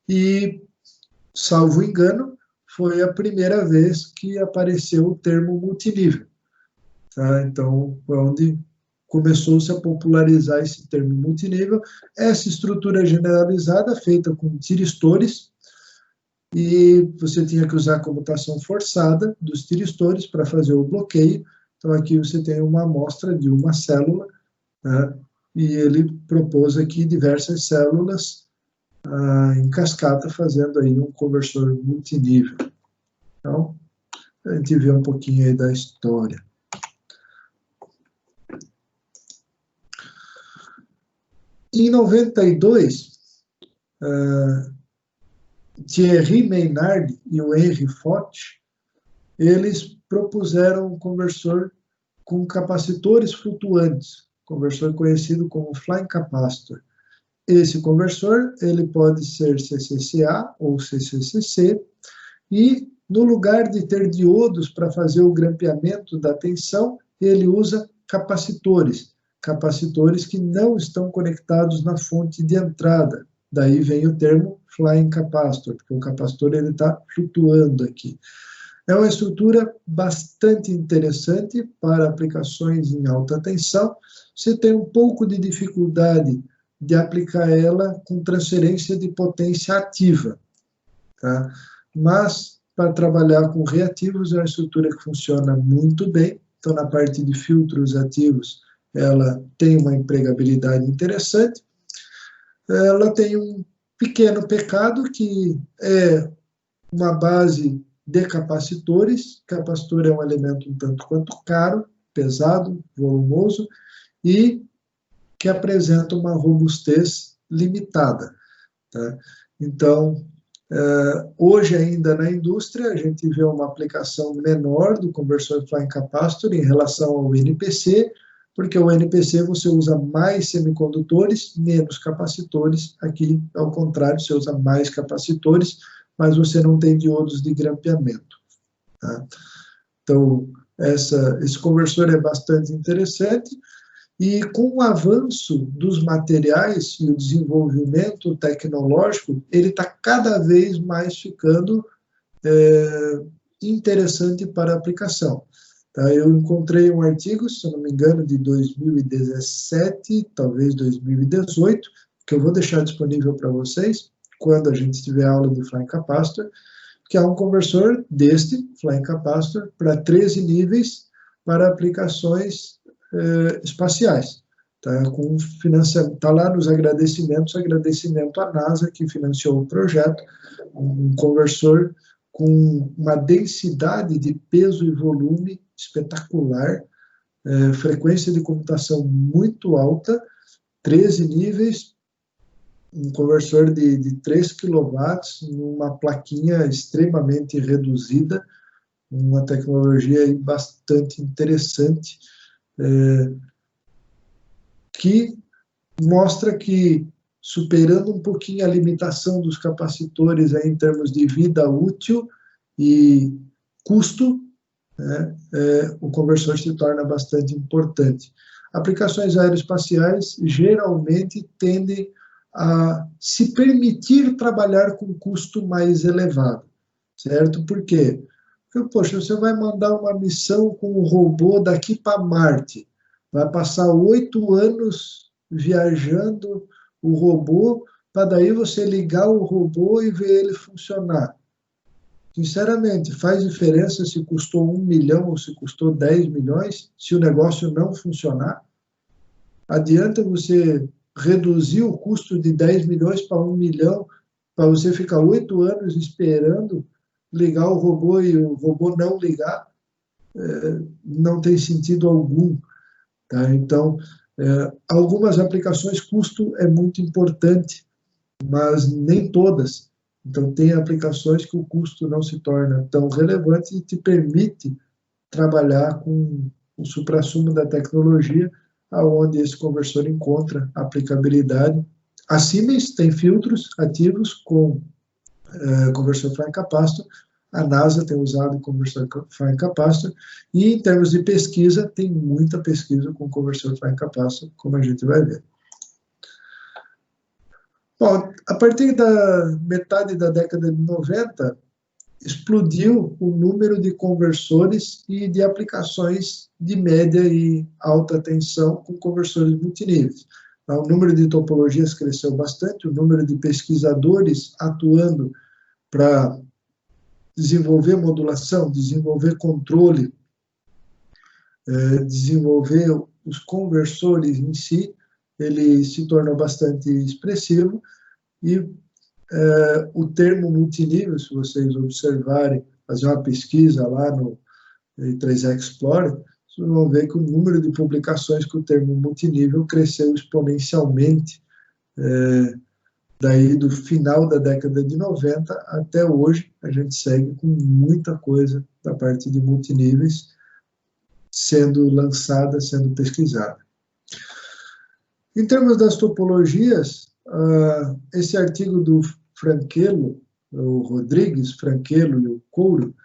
E, salvo engano, foi a primeira vez que apareceu o termo multinível. Tá? Então, foi onde começou-se a popularizar esse termo multinível. Essa estrutura generalizada, feita com tiristores, e você tinha que usar a comutação forçada dos tiristores para fazer o bloqueio. Então, aqui você tem uma amostra de uma célula, né? E ele propôs aqui diversas células em cascata, fazendo aí um conversor multinível. Então, a gente vê um pouquinho aí da história. Em 92, Thierry Maynard e o Henry Fott, eles propuseram um conversor com capacitores flutuantes, conversor conhecido como flying capacitor. Esse conversor, ele pode ser CCCA ou CCCC, e no lugar de ter diodos para fazer o grampeamento da tensão, ele usa capacitores que não estão conectados na fonte de entrada. Daí vem o termo flying capacitor, porque o capacitor está flutuando aqui. É uma estrutura bastante interessante para aplicações em alta tensão. Você tem um pouco de dificuldade de aplicar ela com transferência de potência ativa, tá? Mas, para trabalhar com reativos, é uma estrutura que funciona muito bem. Então, na parte de filtros ativos, ela tem uma empregabilidade interessante. Ela tem um pequeno pecado, que é uma base de capacitores. Capacitor é um elemento um tanto quanto caro, pesado, volumoso, e que apresenta uma robustez limitada, tá? Então, hoje ainda na indústria, a gente vê uma aplicação menor do conversor flying capacitor em relação ao NPC, porque o NPC você usa mais semicondutores, menos capacitores. Aqui, ao contrário, você usa mais capacitores, mas você não tem diodos de grampeamento, tá? Então, esse conversor é bastante interessante, e com o avanço dos materiais e o desenvolvimento tecnológico, ele está cada vez mais ficando interessante para aplicação. Tá? Eu encontrei um artigo, se eu não me engano, de 2017, talvez 2018, que eu vou deixar disponível para vocês, quando a gente tiver aula de flying capacitor, que é um conversor deste, flying capacitor, para 13 níveis, para aplicações espaciais. Tá lá nos agradecimentos, agradecimento à NASA, que financiou o projeto, um conversor com uma densidade de peso e volume espetacular, frequência de computação muito alta, 13 níveis, um conversor de 3 kW, numa plaquinha extremamente reduzida, uma tecnologia aí bastante interessante, que mostra que, superando um pouquinho a limitação dos capacitores aí em termos de vida útil e custo, né, o conversor se torna bastante importante. Aplicações aeroespaciais geralmente tendem a se permitir trabalhar com custo mais elevado, certo? Por quê? Porque, poxa, você vai mandar uma missão com um robô daqui para Marte, vai passar 8 anos viajando o robô, para daí você ligar o robô e ver ele funcionar. Sinceramente, faz diferença se custou 1 milhão ou se custou 10 milhões, se o negócio não funcionar? Adianta você reduzir o custo de 10 milhões para 1 milhão, para você ficar 8 anos esperando ligar o robô e o robô não ligar? Não tem sentido algum. Tá? Então, algumas aplicações, custo é muito importante, mas nem todas. Então, tem aplicações que o custo não se torna tão relevante e te permite trabalhar com o suprassumo da tecnologia, aonde esse conversor encontra aplicabilidade. A Siemens tem filtros ativos com conversor fine capacitor, a NASA tem usado conversor fine capacitor, e em termos de pesquisa, tem muita pesquisa com conversor fine capacitor, como a gente vai ver. Bom, a partir da metade da década de 90, explodiu o número de conversores e de aplicações de média e alta tensão com conversores multiníveis. O número de topologias cresceu bastante, o número de pesquisadores atuando para desenvolver modulação, desenvolver controle, desenvolver os conversores em si, ele se tornou bastante expressivo, e o termo multinível, se vocês observarem, fazer uma pesquisa lá no I3E Explorer, vocês vão ver que o número de publicações com o termo multinível cresceu exponencialmente, daí do final da década de 90 até hoje. A gente segue com muita coisa da parte de multiníveis sendo lançada, sendo pesquisada. Em termos das topologias, esse artigo do Franquelo, o Rodrigues, Franquelo e o Couro,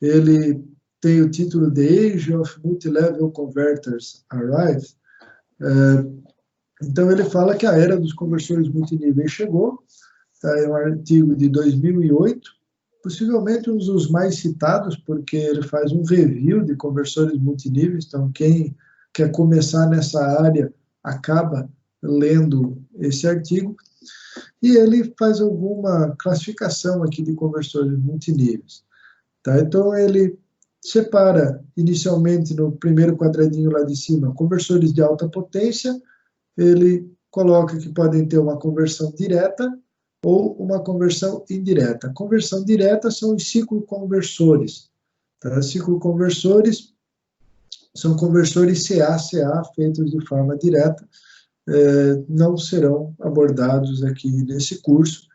ele tem o título The Age of Multilevel Converters Arrived. Então, ele fala que a era dos conversores multiníveis chegou. É um artigo de 2008, possivelmente um dos mais citados, porque ele faz um review de conversores multiníveis. Então, quem quer começar nessa área acaba lendo esse artigo. E ele faz alguma classificação aqui de conversores multiníveis. Tá? Então, ele separa, inicialmente, no primeiro quadradinho lá de cima, conversores de alta potência. Ele coloca que podem ter uma conversão direta ou uma conversão indireta. Conversão direta são os cicloconversores. Tá? Cicloconversores são conversores CA-CA feitos de forma direta, não serão abordados aqui nesse curso.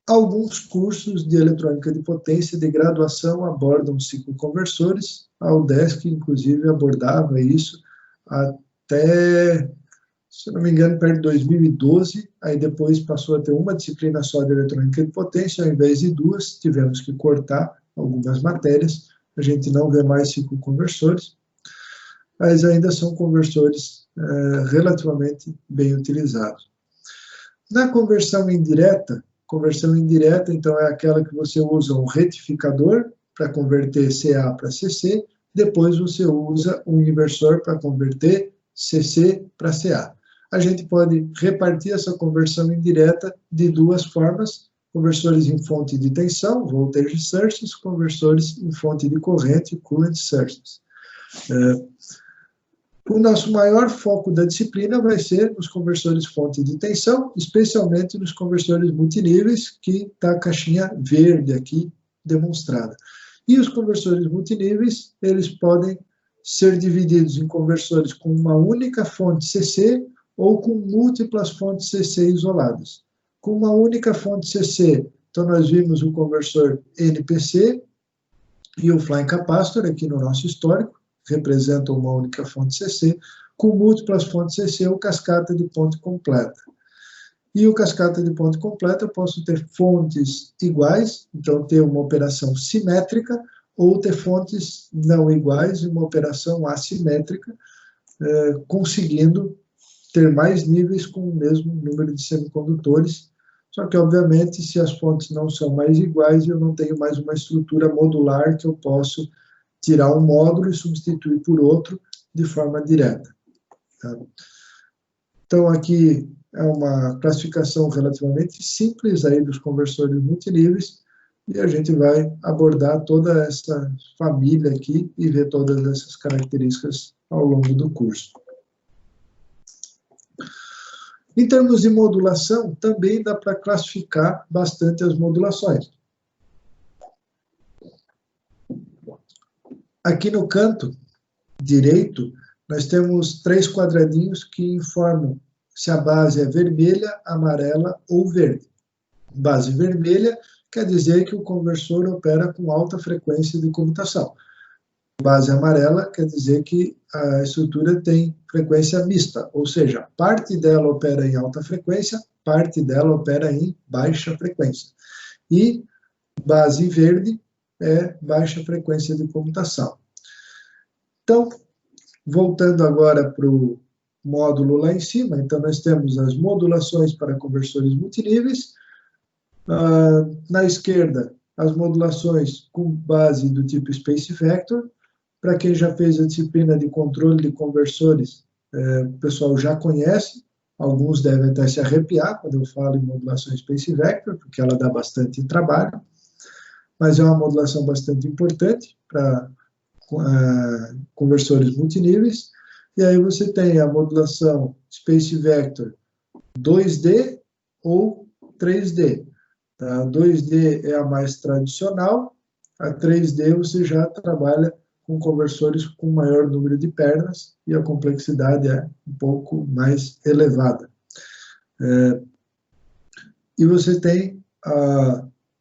Alguns cursos de eletrônica de potência de graduação abordam cicloconversores. A UDESC, inclusive, abordava isso até, se não me engano, perto de 2012, aí depois passou a ter uma disciplina só de eletrônica de potência, ao invés de duas, tivemos que cortar algumas matérias, a gente não vê mais cicloconversores, mas ainda são conversores relativamente bem utilizados. Na conversão indireta, então, é aquela que você usa um retificador para converter CA para CC, depois você usa um inversor para converter CC para CA. A gente pode repartir essa conversão indireta de duas formas: conversores em fonte de tensão, voltage sources, conversores em fonte de corrente, current sources. O nosso maior foco da disciplina vai ser nos conversores fonte de tensão, especialmente nos conversores multiníveis, que está a caixinha verde aqui demonstrada. E os conversores multiníveis, eles podem ser divididos em conversores com uma única fonte CC ou com múltiplas fontes CC isoladas. Com uma única fonte CC, então nós vimos o conversor NPC e o flying capacitor aqui no nosso histórico, representam uma única fonte CC, com múltiplas fontes CC, o cascata de ponte completa. E o cascata de ponte completa, eu posso ter fontes iguais, então ter uma operação simétrica, ou ter fontes não iguais e uma operação assimétrica, conseguindo ter mais níveis com o mesmo número de semicondutores. Só que, obviamente, se as fontes não são mais iguais, eu não tenho mais uma estrutura modular que eu posso tirar um módulo e substituir por outro de forma direta. Tá? Então, aqui é uma classificação relativamente simples aí dos conversores multiníveis, e a gente vai abordar toda essa família aqui e ver todas essas características ao longo do curso. Em termos de modulação, também dá para classificar bastante as modulações. Aqui no canto direito, nós temos 3 quadradinhos que informam se a base é vermelha, amarela ou verde. Base vermelha quer dizer que o conversor opera com alta frequência de comutação. Base amarela quer dizer que a estrutura tem frequência mista, ou seja, parte dela opera em alta frequência, parte dela opera em baixa frequência. E base verde é baixa frequência de comutação. Então, voltando agora para o módulo lá em cima, então nós temos as modulações para conversores multiníveis. Na esquerda, as modulações com base do tipo Space Vector. Para quem já fez a disciplina de controle de conversores, o pessoal já conhece, alguns devem até se arrepiar quando eu falo em modulação Space Vector, porque ela dá bastante trabalho, mas é uma modulação bastante importante para conversores multiníveis. E aí você tem a modulação Space Vector 2D ou 3D. Tá? A 2D é a mais tradicional, a 3D você já trabalha com conversores com maior número de pernas e a complexidade é um pouco mais elevada. E você tem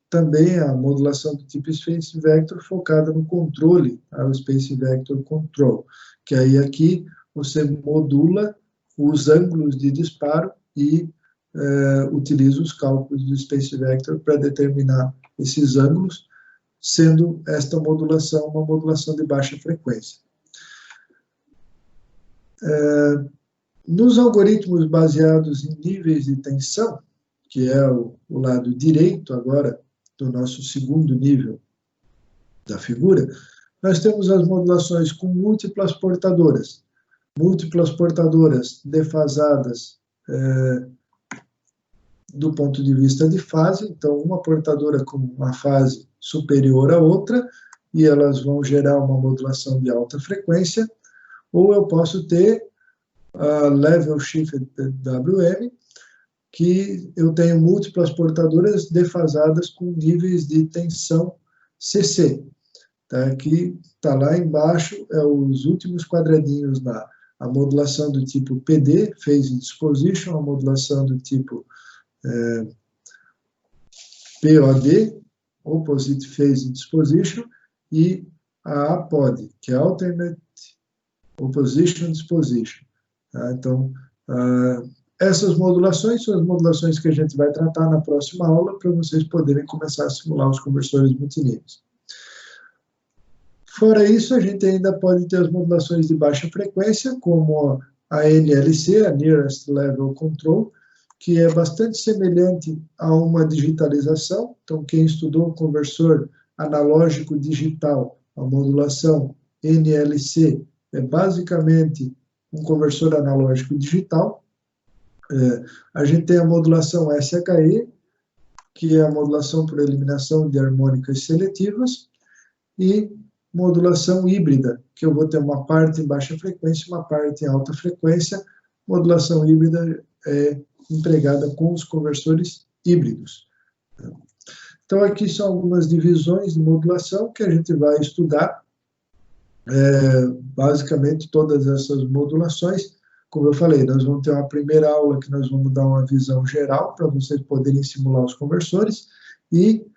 também a modulação do tipo Space Vector focada no controle, o Space Vector Control, que aí aqui você modula os ângulos de disparo e utiliza os cálculos do Space Vector para determinar esses ângulos, sendo esta modulação uma modulação de baixa frequência. Nos algoritmos baseados em níveis de tensão, que é o lado direito agora do nosso segundo nível da figura, nós temos as modulações com múltiplas portadoras defasadas do ponto de vista de fase, então uma portadora com uma fase superior à outra, e elas vão gerar uma modulação de alta frequência, ou eu posso ter a Level Shift WM, que eu tenho múltiplas portadoras defasadas com níveis de tensão CC. Tá? Aqui está lá embaixo, os últimos quadradinhos lá, a modulação do tipo PD, Phase Disposition, a modulação do tipo POD, Opposite Phase Disposition, e a APOD, que é Alternate Opposition Disposition. Tá? Então, essas modulações são as modulações que a gente vai tratar na próxima aula, para vocês poderem começar a simular os conversores multiníveis. Fora isso, a gente ainda pode ter as modulações de baixa frequência, como a NLC, a Nearest Level Control, que é bastante semelhante a uma digitalização. Então, quem estudou o conversor analógico digital, a modulação NLC, é basicamente um conversor analógico digital. A gente tem a modulação SHE, que é a modulação por eliminação de harmônicas seletivas, e modulação híbrida, que eu vou ter uma parte em baixa frequência e uma parte em alta frequência. Modulação híbrida é empregada com os conversores híbridos. Então, aqui são algumas divisões de modulação que a gente vai estudar. Basicamente, todas essas modulações, como eu falei, nós vamos ter uma primeira aula que nós vamos dar uma visão geral para vocês poderem simular os conversores, e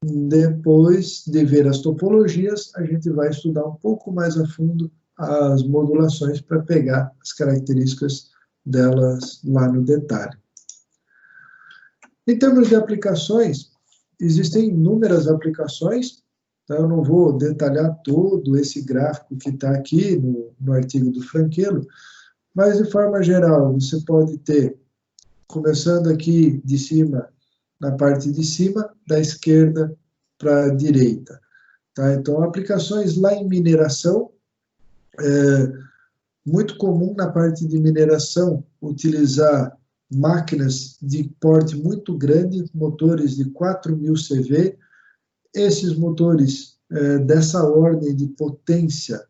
depois de ver as topologias, a gente vai estudar um pouco mais a fundo as modulações para pegar as características delas lá no detalhe. Em termos de aplicações, existem inúmeras aplicações, tá? Eu não vou detalhar todo esse gráfico que está aqui no artigo do Franquelo, mas de forma geral, você pode ter, começando aqui de cima, na parte de cima, da esquerda para a direita. Tá? Então, aplicações lá em mineração, muito comum na parte de mineração utilizar máquinas de porte muito grande, motores de 4.000 CV. Esses motores dessa ordem de potência,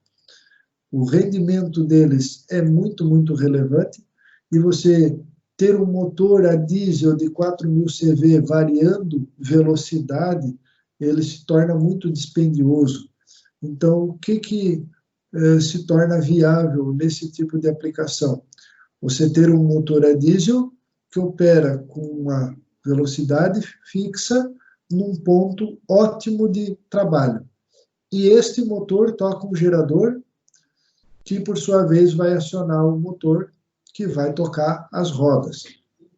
o rendimento deles é muito, muito relevante, e você ter um motor a diesel de 4.000 CV variando velocidade, ele se torna muito dispendioso. Então, o que se torna viável nesse tipo de aplicação? Você ter um motor a diesel que opera com uma velocidade fixa num ponto ótimo de trabalho. E este motor toca um gerador que, por sua vez, vai acionar o motor que vai tocar as rodas.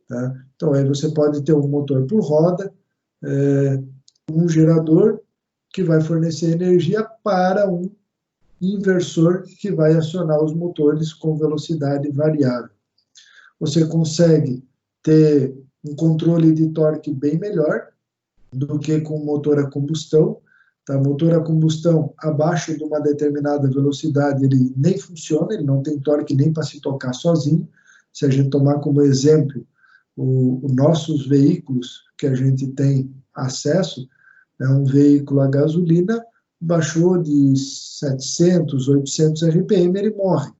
Tá? Então, aí você pode ter um motor por roda, um gerador que vai fornecer energia para um inversor que vai acionar os motores com velocidade variável. Você consegue ter um controle de torque bem melhor do que com motor a combustão. Tá? Motor a combustão, abaixo de uma determinada velocidade, ele nem funciona, ele não tem torque nem para se tocar sozinho. Se a gente tomar como exemplo os nossos veículos que a gente tem acesso, é um veículo a gasolina, baixou de 700, 800 RPM, ele morre.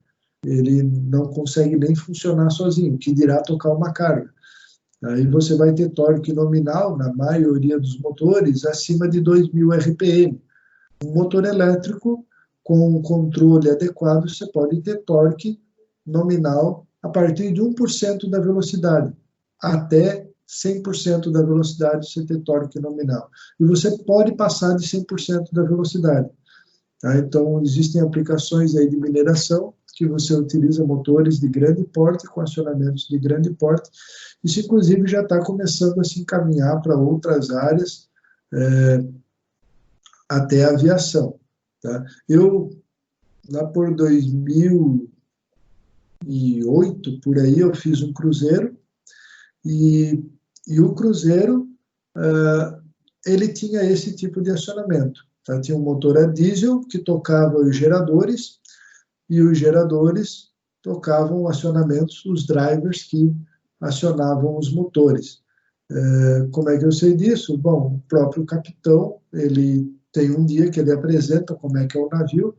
Ele não consegue nem funcionar sozinho, que dirá tocar uma carga. Aí você vai ter torque nominal, na maioria dos motores, acima de 2.000 RPM. Um motor elétrico, com um controle adequado, você pode ter torque nominal a partir de 1% da velocidade, até 100% da velocidade você ter torque nominal. E você pode passar de 100% da velocidade. Tá? Então, existem aplicações aí de mineração que você utiliza motores de grande porte, com acionamentos de grande porte. Isso, inclusive, já está começando a se encaminhar para outras áreas, até a aviação. Tá? Eu, lá por 2008, por aí, eu fiz um cruzeiro, e o cruzeiro, ele tinha esse tipo de acionamento. Tá? Tinha um motor a diesel que tocava os geradores, e os geradores tocavam acionamentos, os drivers que acionavam os motores. Como é que eu sei disso? Bom, o próprio capitão, ele tem um dia que ele apresenta como é que é o navio,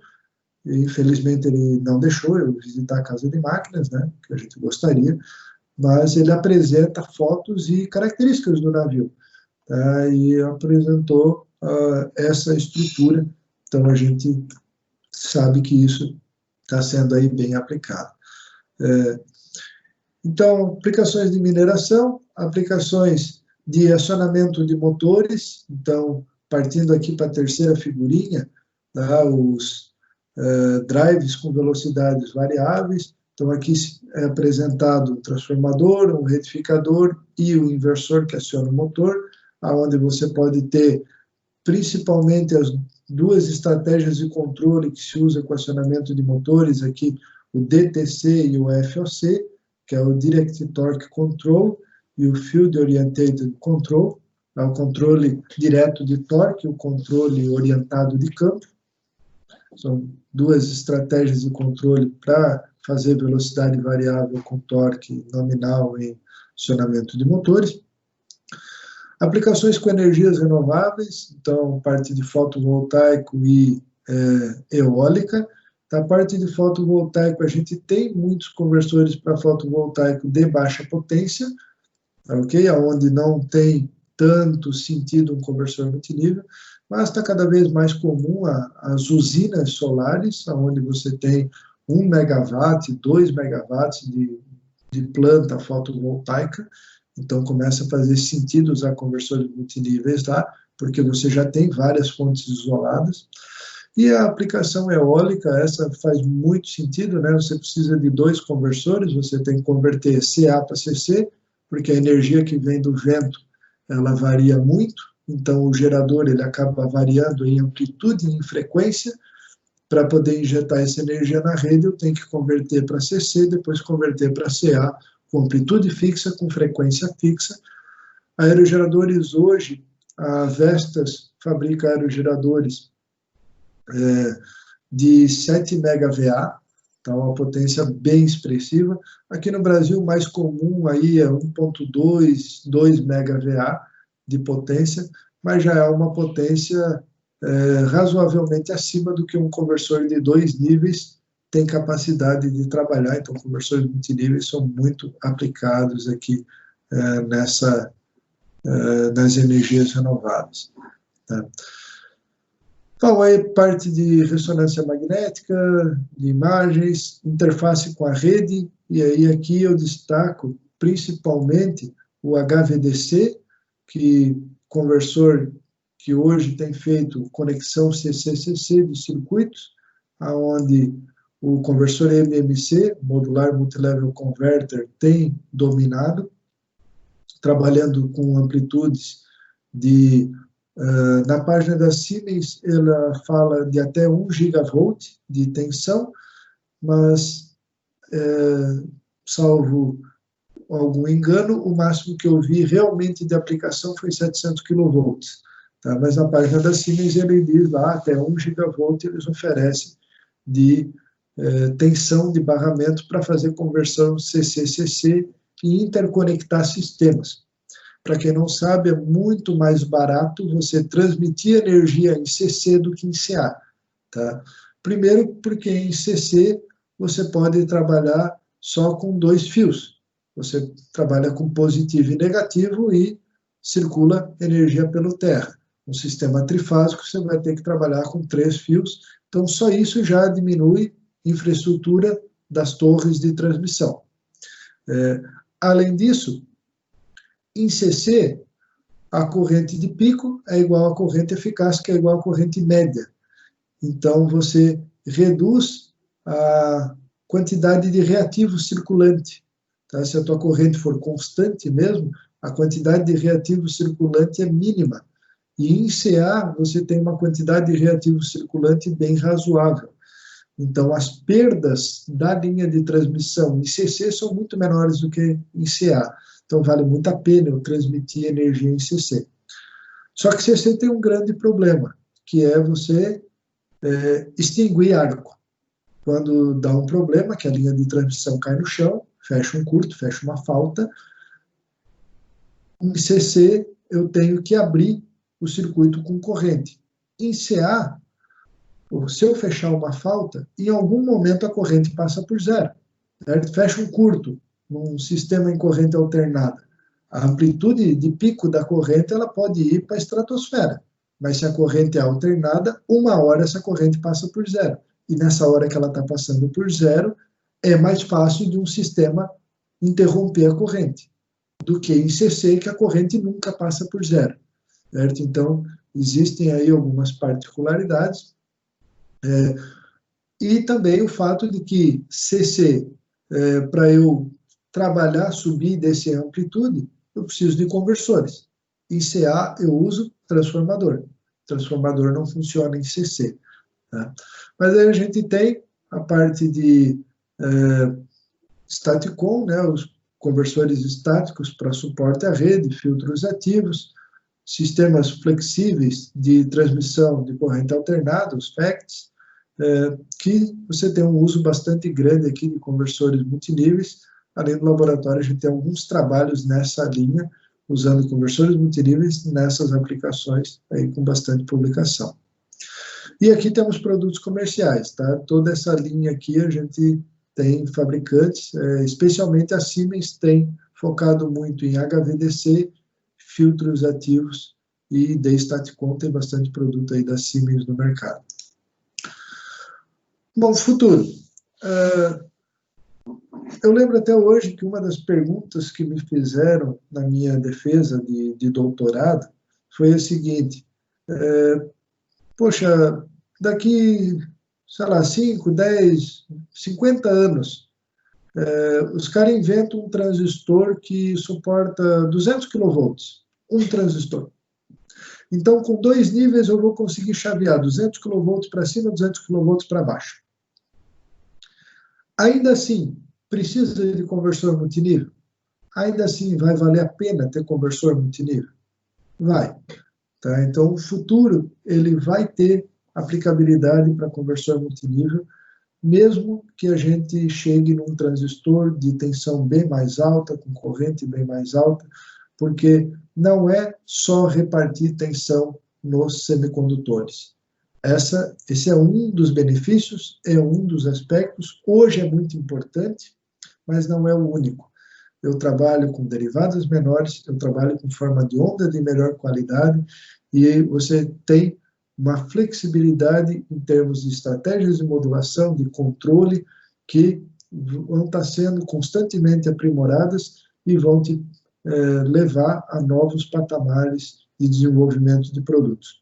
e infelizmente ele não deixou eu visitar a casa de máquinas, né, que a gente gostaria, mas ele apresenta fotos e características do navio, tá? E apresentou essa estrutura, então a gente sabe que isso está sendo aí bem aplicado. Então, aplicações de mineração, aplicações de acionamento de motores. Então, partindo aqui para a terceira figurinha, tá, os drives com velocidades variáveis. Então, aqui é apresentado um transformador, um retificador e o inversor que aciona o motor, onde você pode ter principalmente as duas estratégias de controle que se usa com acionamento de motores, aqui o DTC e o FOC, que é o Direct Torque Control e o Field Oriented Control, é o controle direto de torque, o controle orientado de campo. São duas estratégias de controle para fazer velocidade variável com torque nominal em acionamento de motores. Aplicações com energias renováveis, então parte de fotovoltaico e eólica. Da parte de fotovoltaico, a gente tem muitos conversores para fotovoltaico de baixa potência, ok? Onde não tem tanto sentido um conversor multinível, mas está cada vez mais comum as usinas solares, onde você tem 1 megawatt, 2 megawatts de planta fotovoltaica. Então, começa a fazer sentido usar conversores multiníveis lá, porque você já tem várias fontes isoladas. E a aplicação eólica, essa faz muito sentido, né? Você precisa de 2 conversores, você tem que converter CA para CC, porque a energia que vem do vento, ela varia muito, então o gerador ele acaba variando em amplitude e em frequência. Para poder injetar essa energia na rede, eu tenho que converter para CC, depois converter para CA, com amplitude fixa, com frequência fixa. Aerogeradores hoje, a Vestas fabrica aerogeradores de 7 MVA, então uma potência bem expressiva. Aqui no Brasil, o mais comum aí é 1.2, 2 MVA de potência, mas já é uma potência razoavelmente acima do que um conversor de 2 níveis tem capacidade de trabalhar. Então, conversores multiníveis são muito aplicados aqui nas energias renováveis. Tá? Então, aí parte de ressonância magnética, de imagens, interface com a rede e aí aqui eu destaco principalmente o HVDC, que conversor que hoje tem feito conexão CC-CC de circuitos, aonde o conversor MMC, Modular Multilevel Converter, tem dominado, trabalhando com amplitudes de... na página da Siemens, ela fala de até 1 gigavolt de tensão, mas, salvo algum engano, o máximo que eu vi realmente de aplicação foi 700 kV. Tá? Mas na página da Siemens ele diz lá, até 1 gigavolt eles oferecem de tensão de barramento para fazer conversão CC-CC e interconectar sistemas. Para quem não sabe, é muito mais barato você transmitir energia em CC do que em CA. Tá? Primeiro, porque em CC você pode trabalhar só com 2 fios. Você trabalha com positivo e negativo e circula energia pelo terra. Um sistema trifásico, você vai ter que trabalhar com 3 fios. Então, só isso já diminui a infraestrutura das torres de transmissão. Além disso, em CC, a corrente de pico é igual à corrente eficaz, que é igual à corrente média. Então, você reduz a quantidade de reativo circulante. Tá? Se a tua corrente for constante mesmo, a quantidade de reativo circulante é mínima. E em CA, você tem uma quantidade de reativo circulante bem razoável. Então, as perdas da linha de transmissão em CC são muito menores do que em CA. Então, vale muito a pena eu transmitir energia em CC. Só que CC tem um grande problema, que é você extinguir arco. Quando dá um problema, que a linha de transmissão cai no chão, fecha um curto, fecha uma falta, em CC eu tenho que abrir o circuito com corrente. Em CA, se eu fechar uma falta, em algum momento a corrente passa por zero. Certo? Fecha um curto num sistema em corrente alternada. A amplitude de pico da corrente ela pode ir para a estratosfera, mas se a corrente é alternada, uma hora essa corrente passa por zero. E nessa hora que ela está passando por zero, é mais fácil de um sistema interromper a corrente do que em CC, que a corrente nunca passa por zero. Certo? Então, existem aí algumas particularidades. E também o fato de que CC, para eu trabalhar, subir e descer a amplitude, eu preciso de conversores. Em CA, eu uso transformador. Transformador não funciona em CC. Tá? Mas aí a gente tem a parte de Staticom, né, os conversores estáticos para suporte à rede, filtros ativos, sistemas flexíveis de transmissão de corrente alternada, os FECTs, que você tem um uso bastante grande aqui de conversores multiníveis. Além do laboratório, a gente tem alguns trabalhos nessa linha, usando conversores multiníveis nessas aplicações, aí com bastante publicação. E aqui temos produtos comerciais, tá? Toda essa linha aqui a gente tem fabricantes, especialmente a Siemens tem focado muito em HVDC, filtros ativos, e de Staticom tem bastante produto aí da Siemens no mercado. Bom, futuro. Eu lembro até hoje que uma das perguntas que me fizeram na minha defesa de doutorado foi a seguinte: poxa, daqui, sei lá, 5, 10, 50 anos, os caras inventam um transistor que suporta 200 kV, um transistor. Então, com 2 níveis, eu vou conseguir chavear 200 kV para cima, 200 kV para baixo. Ainda assim, precisa de conversor multinível? Ainda assim, vai valer a pena ter conversor multinível? Vai. Tá? Então, o futuro, ele vai ter aplicabilidade para conversor multinível, mesmo que a gente chegue num transistor de tensão bem mais alta, com corrente bem mais alta, porque não é só repartir tensão nos semicondutores. Esse é um dos benefícios, é um dos aspectos, hoje é muito importante, mas não é o único. Eu trabalho com derivadas menores, eu trabalho com forma de onda de melhor qualidade, e você tem uma flexibilidade em termos de estratégias de modulação, de controle, que vão estar sendo constantemente aprimoradas e vão te levar a novos patamares de desenvolvimento de produtos.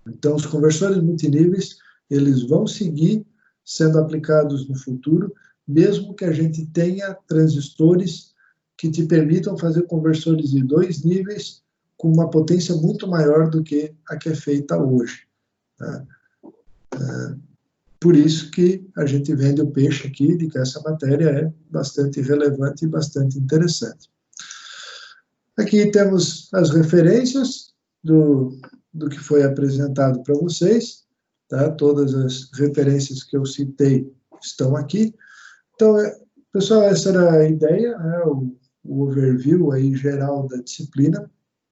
Então, os conversores multiníveis, eles vão seguir sendo aplicados no futuro, mesmo que a gente tenha transistores que te permitam fazer conversores de 2 níveis com uma potência muito maior do que a que é feita hoje. Tá? Por isso que a gente vende o peixe aqui, de que essa matéria é bastante relevante e bastante interessante. Aqui temos as referências do que foi apresentado para vocês, tá? Todas as referências que eu citei estão aqui. Então, pessoal, essa era a ideia, né? O overview aí geral da disciplina.